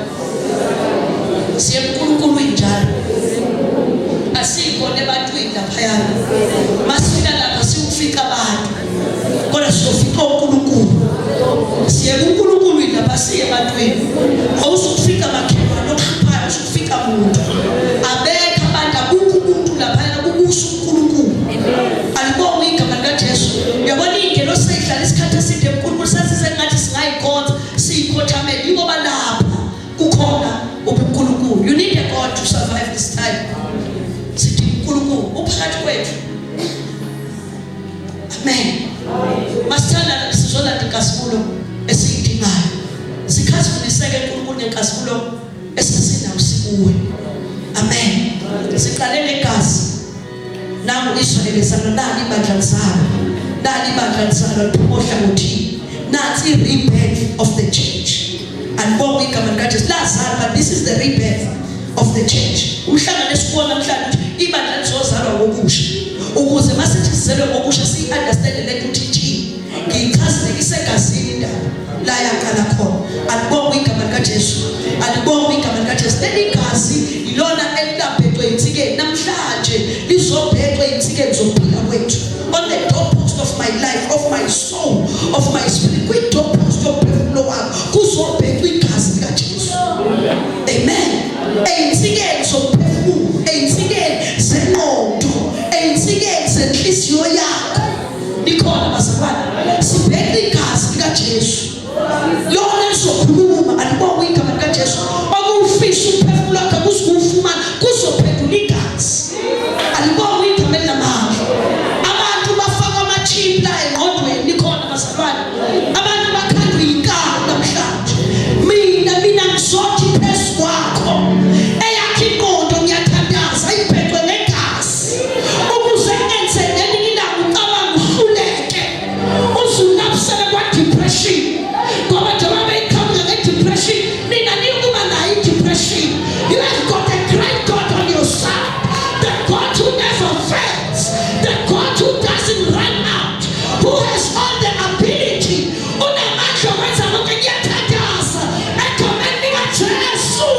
Siye kuNkulunkulu njalo. Asikhona ebantwini lapha yana. Masifika lapha siufika abantu. Kodwa siyofika uNkulunkulu. Siye kuNkulunkulu lapha siye ebantwini. Awusufika makhelwane okuhluphayo usufika umuntu. Abekho abantu abukho umuntu lapha yana kubusa uNkulunkulu. Alibonge igama likaJesu. Uyabona ingelo seyihlala isikhathi eside uNkulunkulu sasize ngathi singayikhonza siyikhothamele ngoba lapha kukhona ubuNkulunkulu. You need a God to survive this time. Sithi uNkulunkulu uphakathi kwethu. Amen. Masithanda sizolanda inkazimulo esiyidingayo. Sikhazimuliseke uNkulunkulu nenkazimulo esisinayo sikuwe. Amen. Siqale negazi. Nangu Israel esana nali ibandla lisana. Nali ibandla lisana liphumosha ngothi. Nansi rebirth of the church. And bonke igama likaJesu lazalwa, but this is the rebirth of the church. Umhlangano esikuona namhlanje ibandla lizozalwa ngokusha. Ukuze masithi sizelwe ngokusha si understand le teaching. Ngiyichazile isegazini indaba la yaqala khona. Alibonge igama likaJesu. Alibonge igama likaJesu. Leli gazi ilona elilabhethwe insikeni namhlanje lizobhethwe insikeni zokuphila kwethu. On the doorpost of my life, of my soul, of my spirit, kwi doorpost yophefumulo wakho kuzobhethwa igazi likaJesu. Amen. Einsikeni zophefumulo, einsikeni zengqondo, einsikeni zenhliziyo yakho. Nikhona bazalwane sibheke igazi likaJesu. Lona lizokhuluma. Alibonge igama likaJesu. Okufisa uphefumulo wakho kuzokufumana kuzophendula igazi. Alibonge igama elinamandla. Abantu bafaka ama-chip la engqondweni. Nikhona bazalwane abantu bakhandwa yinkalo namhlanje. Mina ngizothi phezu kwakho eyakho ingqondo ngiyathandaza ibhekwe negazi ukuze enzeneni indawo ucabanga uhluleke uzunabusele kwa-depression. Ngoba njengoba beyikhamba nge-depression nina nikuba nayo i-depression. You have got a great God on your side, the God who never fails, the God who doesn't run out, who has all the ability. Unamandla wenza konke. Ngiyathandaza egameni likaJesu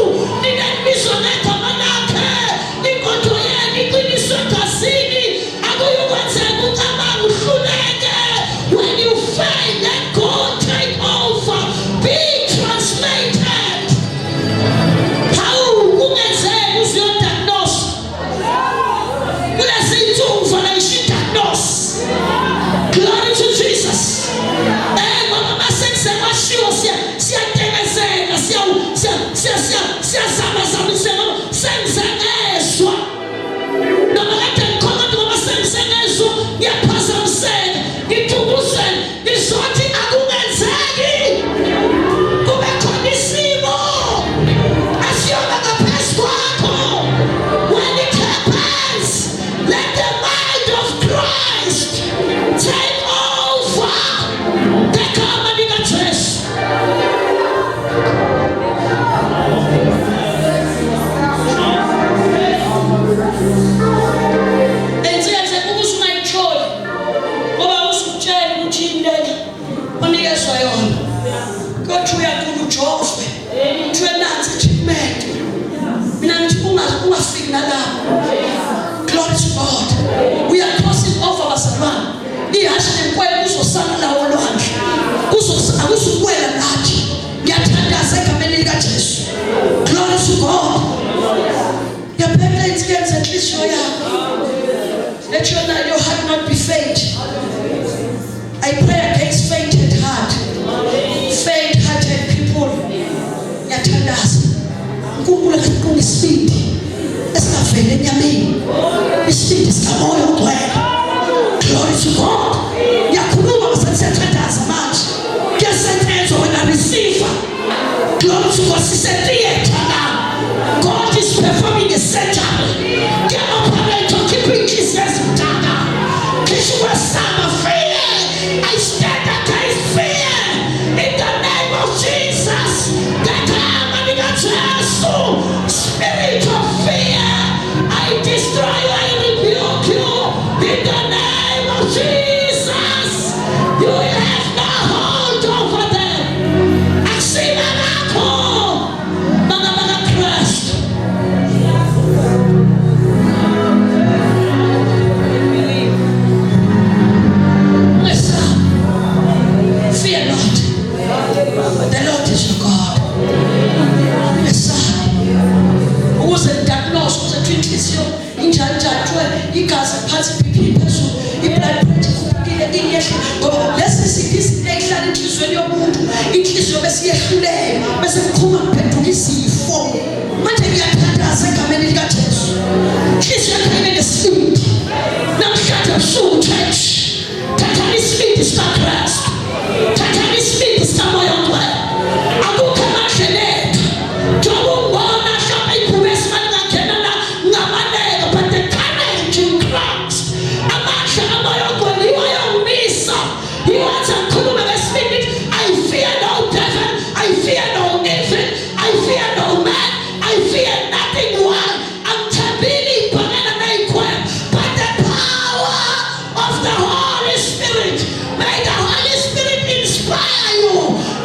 ninenbizo negama lakhe. Inkonzo yenu iqiniswe egazini. Akuyokwenzeka ucabanga uhluleke. When you fail, let God take over. Be translated. Hawu kungenzeka uziyodiagnose. Kulezinsuku fanele ushi-diagnose. Glory to Jesus. Ngoba masenze kwashiwo siyatekezela siyazamazamisela senze eswa. Let your heart not be faint. I pray against fainted heart. Faint-hearted people. Ngiyathandaza. uNkulunkulu akakunika isibindi esingavele enyameni. Isibindi sikamoya ogcwele. Glory to God. Ngiyakhuluma ngisathandaza manje. Kuyasentenzwa wena receiver. Glory to God. Sisetheater now. God is performing a setup. Operator keeping Jesus mtaka. Kisha wasama fear. I stand against fear in the name of Jesus. That I'm in spirit of fear. I destroy you, I rebuke you in the name of Jesus. You will have no hold over them. I see them out. Mga Christ. Fear not. The Lord is your God. Ukuze diagnose ukuze treatise injajajwe igazi phansi BP phezulu iblood pressure kuphile iyehle ngoba lesi sikisi ehlala inhliziyo yomuntu inhliziyo bese yehluleke bese kuphuma kuphenduka isifo manje ngiyathandaza egameni lika Jesu inhliziyo yakhe inesibindi namhlanje usuku church thatha isibindi sikaKristu thatha isibindi sikamoya ogcwele akukho amandla jobona shapa iphumesi mangangena la ngamaneko but the courage in Christ amandla amoya ogcwele ayomisa iwathi akhuluma ngesibindi I fear no devil I fear no evil I fear no man I fear nothing one angithabile ibhangana nayikhwela but the power of the Holy Spirit may the Holy Spirit inspire you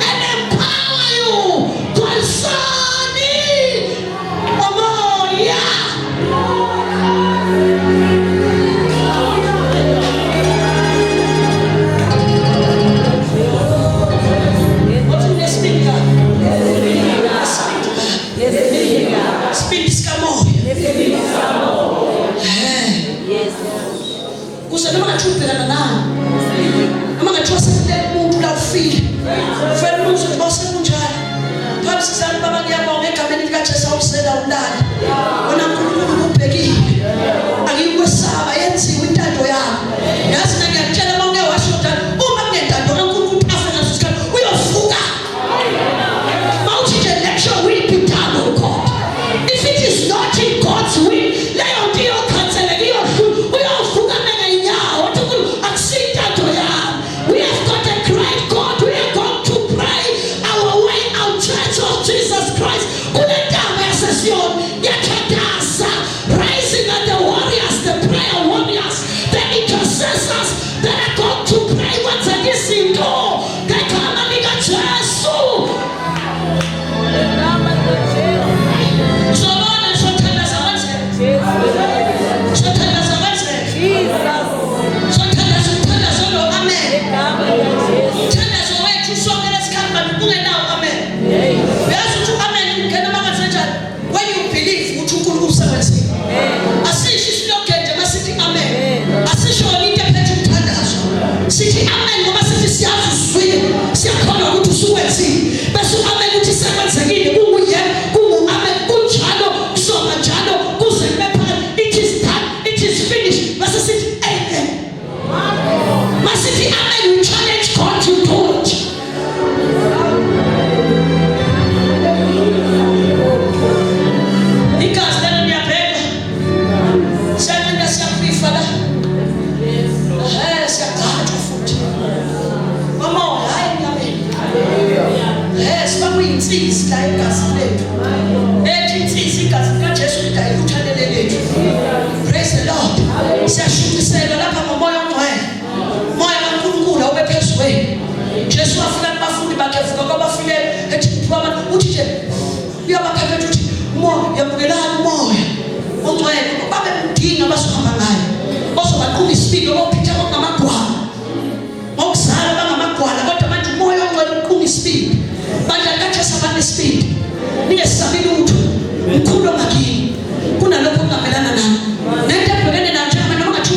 and empower you concerning Omoya. What's in the speaker? Speak kuze noma ngathubhekana nawe noma ngathiwa sekulela umuntu la ufile fanele ukuthi basekunjalo phambi sizani baba ngiyabonga egameni lika Jesu awusela ulala wena uNkulunkulu ubhekile akikwesaba yenziwe intando yakho yazi ngiyakutshela uma uke washo ukuthi uma kunentando kaNkulunkulu afana sisikhathi uyovuka mawuthi nje let your will be done oh God if it is not in God's will leyo nto cancel uyovuka mengainyawo akusintando yakho we have got a great God we are going to pray our way out Church of Jesus Christ kule ndaba yasesiyoni yathatasa rising at the warriors the prayer warriors the intercessors that are going to pray once again ngegama lika Jesu Zobona sothandaza kanjani sothandaza kanjani sothandaza uthandaza lo amen uthandaza wethu sonke lesikhamba ungenawo amen uyazi ukuthi amen ngena mangasenjani when you believe ukuthi uNkulunkulu usebenzile asisho isilogeje masithi amen asisho into ephethe umthandazo sithi amen ngoba sithi siyazi usizwile siyakhona ukuthi usukwenzile bese amen ukuthi sekwenzekile kunguye kungu-amen kunjalo kusoma njalo kuze kubephakade it is done it is finished bese sithi amen masithi amen we challenge God to do it igazi lelo liyabheka siyalinda siyakufa la siyagajwa futhi omoya hayi enyameni sibakuyinsizi la igazi lethu ethi insisi igazi likaJesu lidayiluthanele lethu praise the Lord siyashukisela lapha ngomoya ogcwele moya kaNkulunkulu awube phezu kwenu Jesu wafika kubafundi bakhe vuka kwabafileyo ethi kuphuma uthi nje uyabaphephetha uthi moya yamukelani moya ogcwele babe mdinga basuhamba ngayo ozobaqhuma isibindi ophitha ngokungamagwala ngokuzala bangamagwala kodwa manje umoya ogcwele uqhuma isibindi bandla kaJesu abanesibindi ningesabile utho mkhulu ongakini kunalokho kungamelana nami nento ebhekene nayo njengamanje ungathi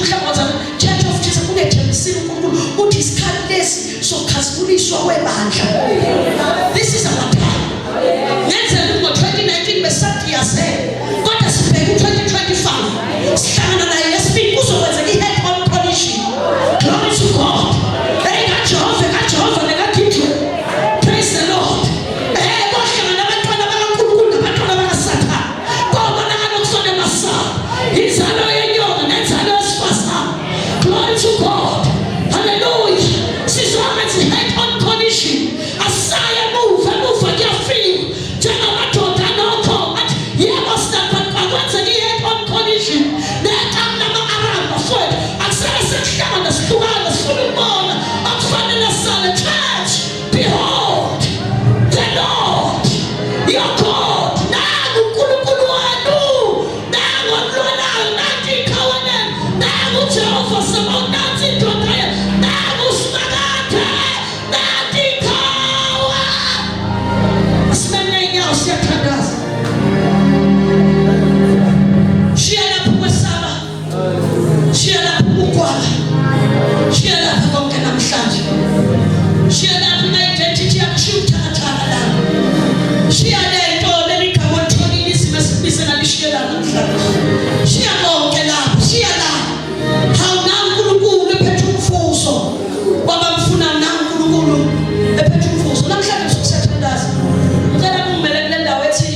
sihlukana sifuna ukubona akufanele sale church. Behold the Lord your God. Nangu uNkulunkulu wenu, nangu omlwanayo, nanti icovenant, nangu uJehova Sabaoth, nanti indoda yakhe, nangu uSimakade, nanti ikhawa. Asimeme inyawo siyathandaza. Shiya lapho ukwesaba, shiya lapho ukwala, shiya lapho konke namhlanje, shiya lapho i-identity yakho, shiya ubuthakathaka lapho, shiya lento leligama olitholile izimo esibizela lishiya namhlanje, shiya konke lapho, shiya lapho. Hawu nangu uNkulunkulu ephethe umfuso, wabamfuna nangu uNkulunkulu ephethe umfuso. Namhlanje busuku siyathandaza. Ngicela kungimele kule ndawo ethi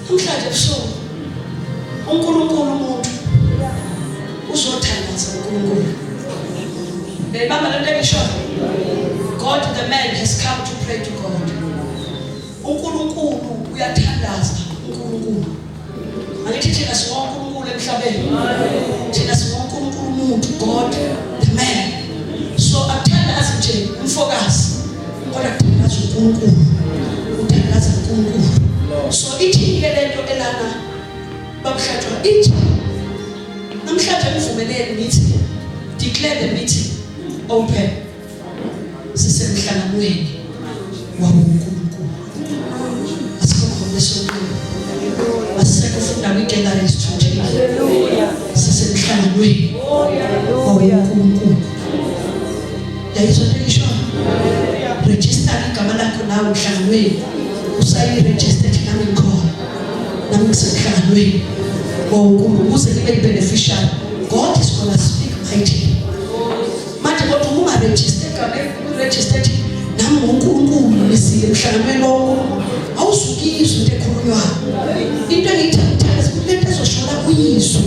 namhlanje busuku uNkulunkulu umuntu uzothandaza uNkulunkulu. Bebamba lento engishoyo. God the man has come to pray to God. uNkulunkulu uyathandaza uNkulunkulu. Angithi thina singoNkulunkulu emhlabeni. Thina singoNkulunkulu umuntu, God the man. So akuthandaza nje umfokazi, kodwa akuthandaza uNkulunkulu. Uthandaza uNkulunkulu. So ithi ke lento elana bakuhlatshwa ithi namhlanje ngivumelene ngithi declare the meeting open. Sisemhlanganweni waNkulunkulu. Asikhona lesonto. Asikufunda kwi-galleries today. Sisemhlanganweni waNkulunkulu. Yayizonto ngisho. Register igama lakho nawe emhlanganweni. Usayi-registered nami ngikhona. Nami ngisemhlanganweni waNkulunkulu ukuze nibe beneficial. God is going to speak mightily. Manje kodwa uma register registered nami uNkulunkulu lesiye emhlanganweni waNkulunkulu awusukizwe into ekhulunywayo. Into engiyithatha lento ezoshola kuyizwe.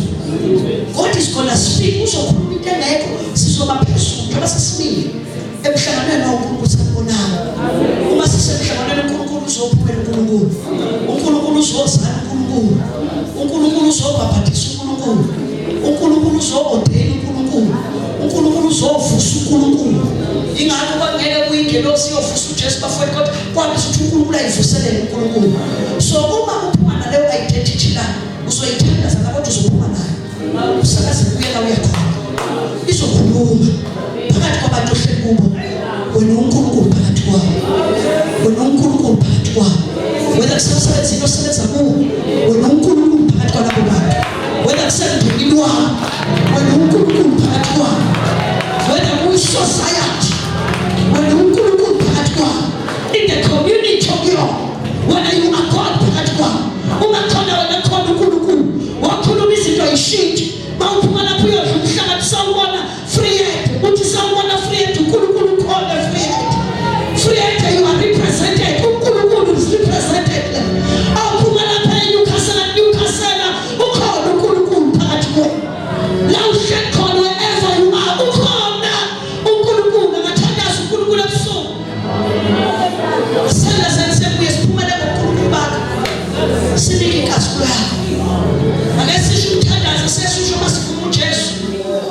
God is going to speak. Uzokhuluma into engekho sizoba phezulu ngoba sesimile emhlanganweni waNkulunkulu sabonana. Uma sisemhlanganweni uNkulunkulu uzophumela uNkulunkulu. uNkulunkulu uzozala uNkulunkulu. uNkulunkulu uzobhabhathisa uNkulunkulu. uNkulunkulu uzobodela uNkulunkulu. uNkulunkulu uzovusa uNkulunkulu. Ingakho kwangeke kuyingelosi yovusa uJesu bafowethu kodwa kwabiza ukuthi uNkulunkulu ayivuselele uNkulunkulu. So uma uphuma naleyo identity la uzoyithandaza kodwa uzophuma nayo. Usakaze kuyela uyakhona. Izokhuluma phakathi kwabantu ohleli kubo. Wena uNkulunkulu phakathi kwabo. Wena uNkulunkulu phakathi kwabo. Whether kusebenzisa osebenza kuwo, wena uNkulunkulu phakathi kwalabo bantu. Whether kusembhekile wabo, wena uNkulunkulu phakathi kwabo. Whether kuyi-society, wena uNkulunkulu phakathi kwabo. In the community okuyona, whether you are God phakathi kwabo. Uma khona wena khona uNkulunkulu, wakhuluma izinto ayishintshe. Mawuphuma lapho uyodla umhlanga sawubona free head. Uthi sawubona free head uNkulunkulu khona free head. Free head you are represented. uNkulunkulu is represented. Awuphuma lapha eNewcastle ukhona uNkulunkulu phakathi kwenu. La uhleli khona wherever you are ukhona uNkulunkulu. Angathandaza uNkulunkulu ebusuku. Senza sibuye siphumele ngoNkulunkulu bakho. Sinike inkathulo yakho. Ake sisho umthandazo sesisho masifuna uJesu.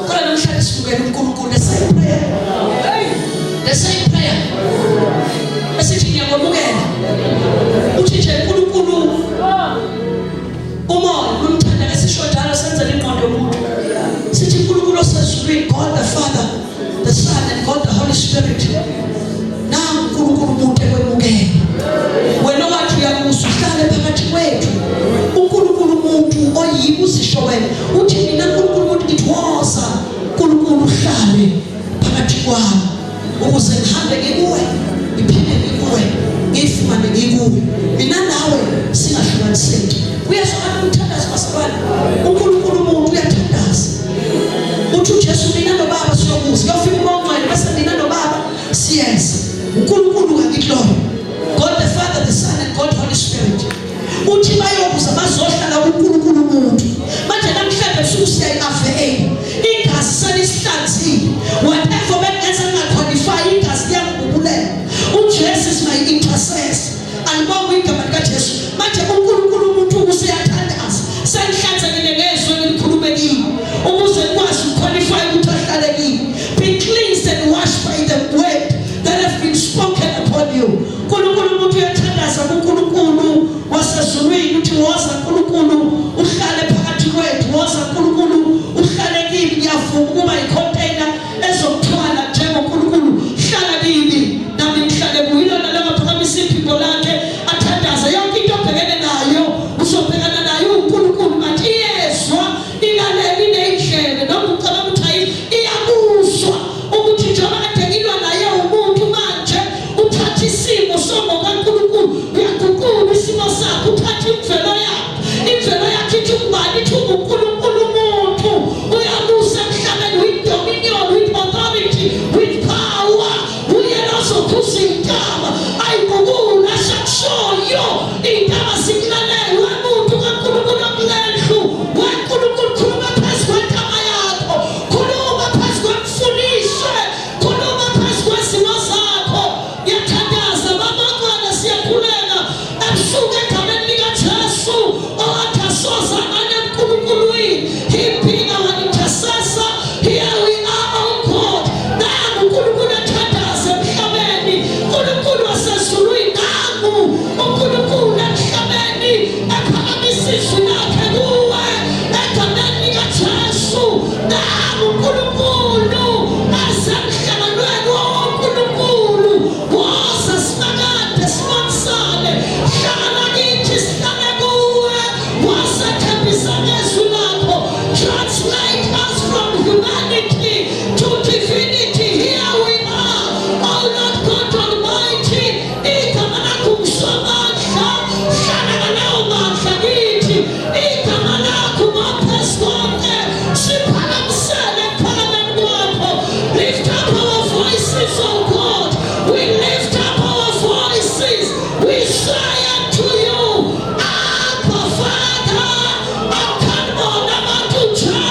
Kodwa namhlanje sifukele uNkulunkulu the same prayer. Esithi ngiyakubukela. Uthi nje uNkulunkulu umoya umthanda esisho njalo senze ingqondo yomuntu. Sithi uNkulunkulu osezulwini, God the Father, the Son and God the Holy Spirit. Nangu uNkulunkulu umuntu ekwemukela. Wena wathi uyakuza uhlale phakathi kwethu. uNkulunkulu umuntu oyibuzisho wena. Uthi mina uNkulunkulu ukuthi ngithokoza uNkulunkulu uhlale phakathi kwami ukuze ngihambe ngikuwe, ngiphinde ngikuwe, ngifumane ngikuwe. Mina nawe singahlukaniseki. Uyazwana umthandazo masibani. uNkulunkulu umuntu uyathandaza. Uthi uJesu mina noBaba siyokuza. Yofika uMongcwele bese mina noBaba woza uNkulunkulu uhlale phakathi kwethu, woza uNkulunkulu uhlale kimi. Ngiyavuma ukuba icontainer ezokuthwala njengoNkulunkulu. Hlala kimi nami ngihlale kuyilo nalaphakamisa iphimbo lakhe athandaza yonke into obhekene nayo uzobhekana nayo uNkulunkulu. But iyezwa ilaleli nendlebe noma ucabanga ukuthi iyabuzwa ukuthi njengoba kade ngilwa naye umuntu manje uthatha isimo somokaNkulunkulu uyaguqula isimo sakho, uthatha imvelo yakhe ithi ubani, ithi uNkulunkulu umuntu uyabusa emhlabeni with dominion, with authority, with power. Uyena ozokhuza intaba ayiguqula shakushoyo intaba sikulalela umuntu kaNkulunkulu omlehlu waNkulunkulu. Khuluma phezu kwentaba yakho, khuluma phezu kwemfundiso, khuluma phezu kwezimo zakho. Ngiyathandaza babantwana, siyakhuleka ebusuku egameni likaJesu owathi asoza anemNkulunkulwini. He being our intercessor, here we are, oh God. Nangu uNkulunkulu athandaza emhlabeni, uNkulunkulu wasezulwini, nangu uNkulunkulu emhlabeni ephakamisa izwi lakhe kuwe egameni likaJesu. Nangu uNkulunkulu asemhlanganweni woNkulunkulu. Woza simakade sibonisane, hlala kithi sihlale kuwe. Woza thembisa ngezwi lakho, translate us from humanity to divinity. Here we are, oh Lord God Almighty. Igama lakho ngusomandla, hlala ngalawo mandla kithi. Igama lakho ngaphezu konke, siphakamisele ekuphakameni kwakho. Lift up our voices, oh God. We lift up our voices. We say unto you, Abba Father, akanibona makutsha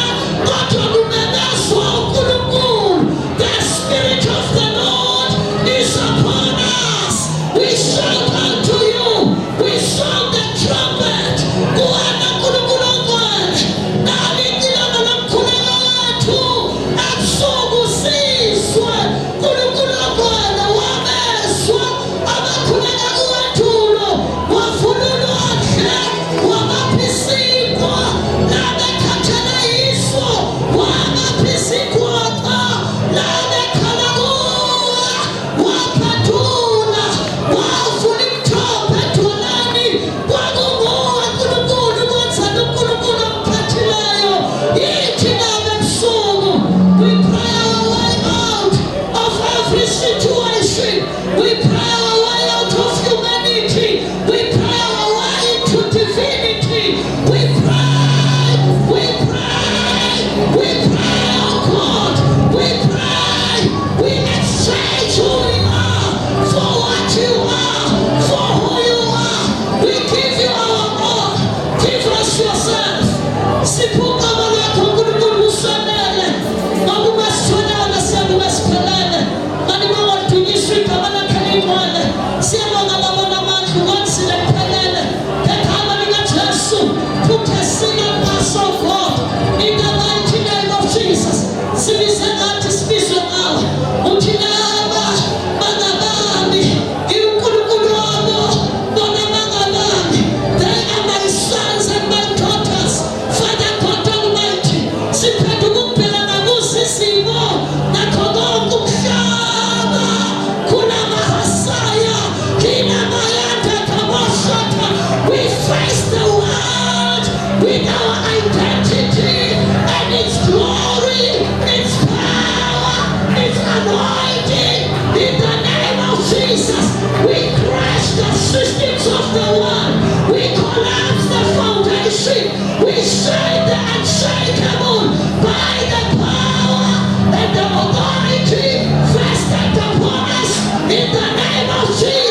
kodwa kunenezwa uNkulunkulu. The Spirit of the Lord is upon us. We shout unto you, we sound the trumpet. Kuwena uNkulunkulu ongcwele, nalini ilanga lomkhuleko wethu ebusuku sizwe. uNkulunkulu ongcwele wabezwa abakhuleka kuwethulo, wavula ulwandle, wabapha isinkwa, nabekhathele yiso, wabapha isikhoxa, nabekhala kuwe, waphathula, wavula imithombo edolweni. Kwakunguwe uNkulunkulu kwenzela uNkulunkulu omphathileyo. Yithi nabo ebusuku, we pray our way out of every situation. We pray our way out of humanity. We pray our way into divinity. We pray, we pray, we pray, oh God. We pray, we exchange who we are for what you are, for who you are. We give you our all. Give us yourself. Siphuka kwakho uNkulunkulu usanele. Ngoba sithonana siyabe siphelele. Kanti bangadunyiswa igama lakhe lingcwele. Siyabonga babona amandla ukwenzile kuphelele. Ngegama likaJesu, put a seal on us, oh God. In the mighty name of Jesus. Sibize ngathi sibizwe ngawe. Uthi laba bangabami, uNkulunkulu wabo bona bangabami. They are my sons and my daughters. Father God Almighty, siphenduka ukubhekana kuzo izimo nakho konke umhlaba kunamahasaya, kinamayanda kamoshata. We face the world with our identity and its glory, its power, its anointing. In the name of Jesus, we crush the systems of the world. We collapse the foundation. We shake the unshakable by the power and the authority vested upon us in the name of Jesus.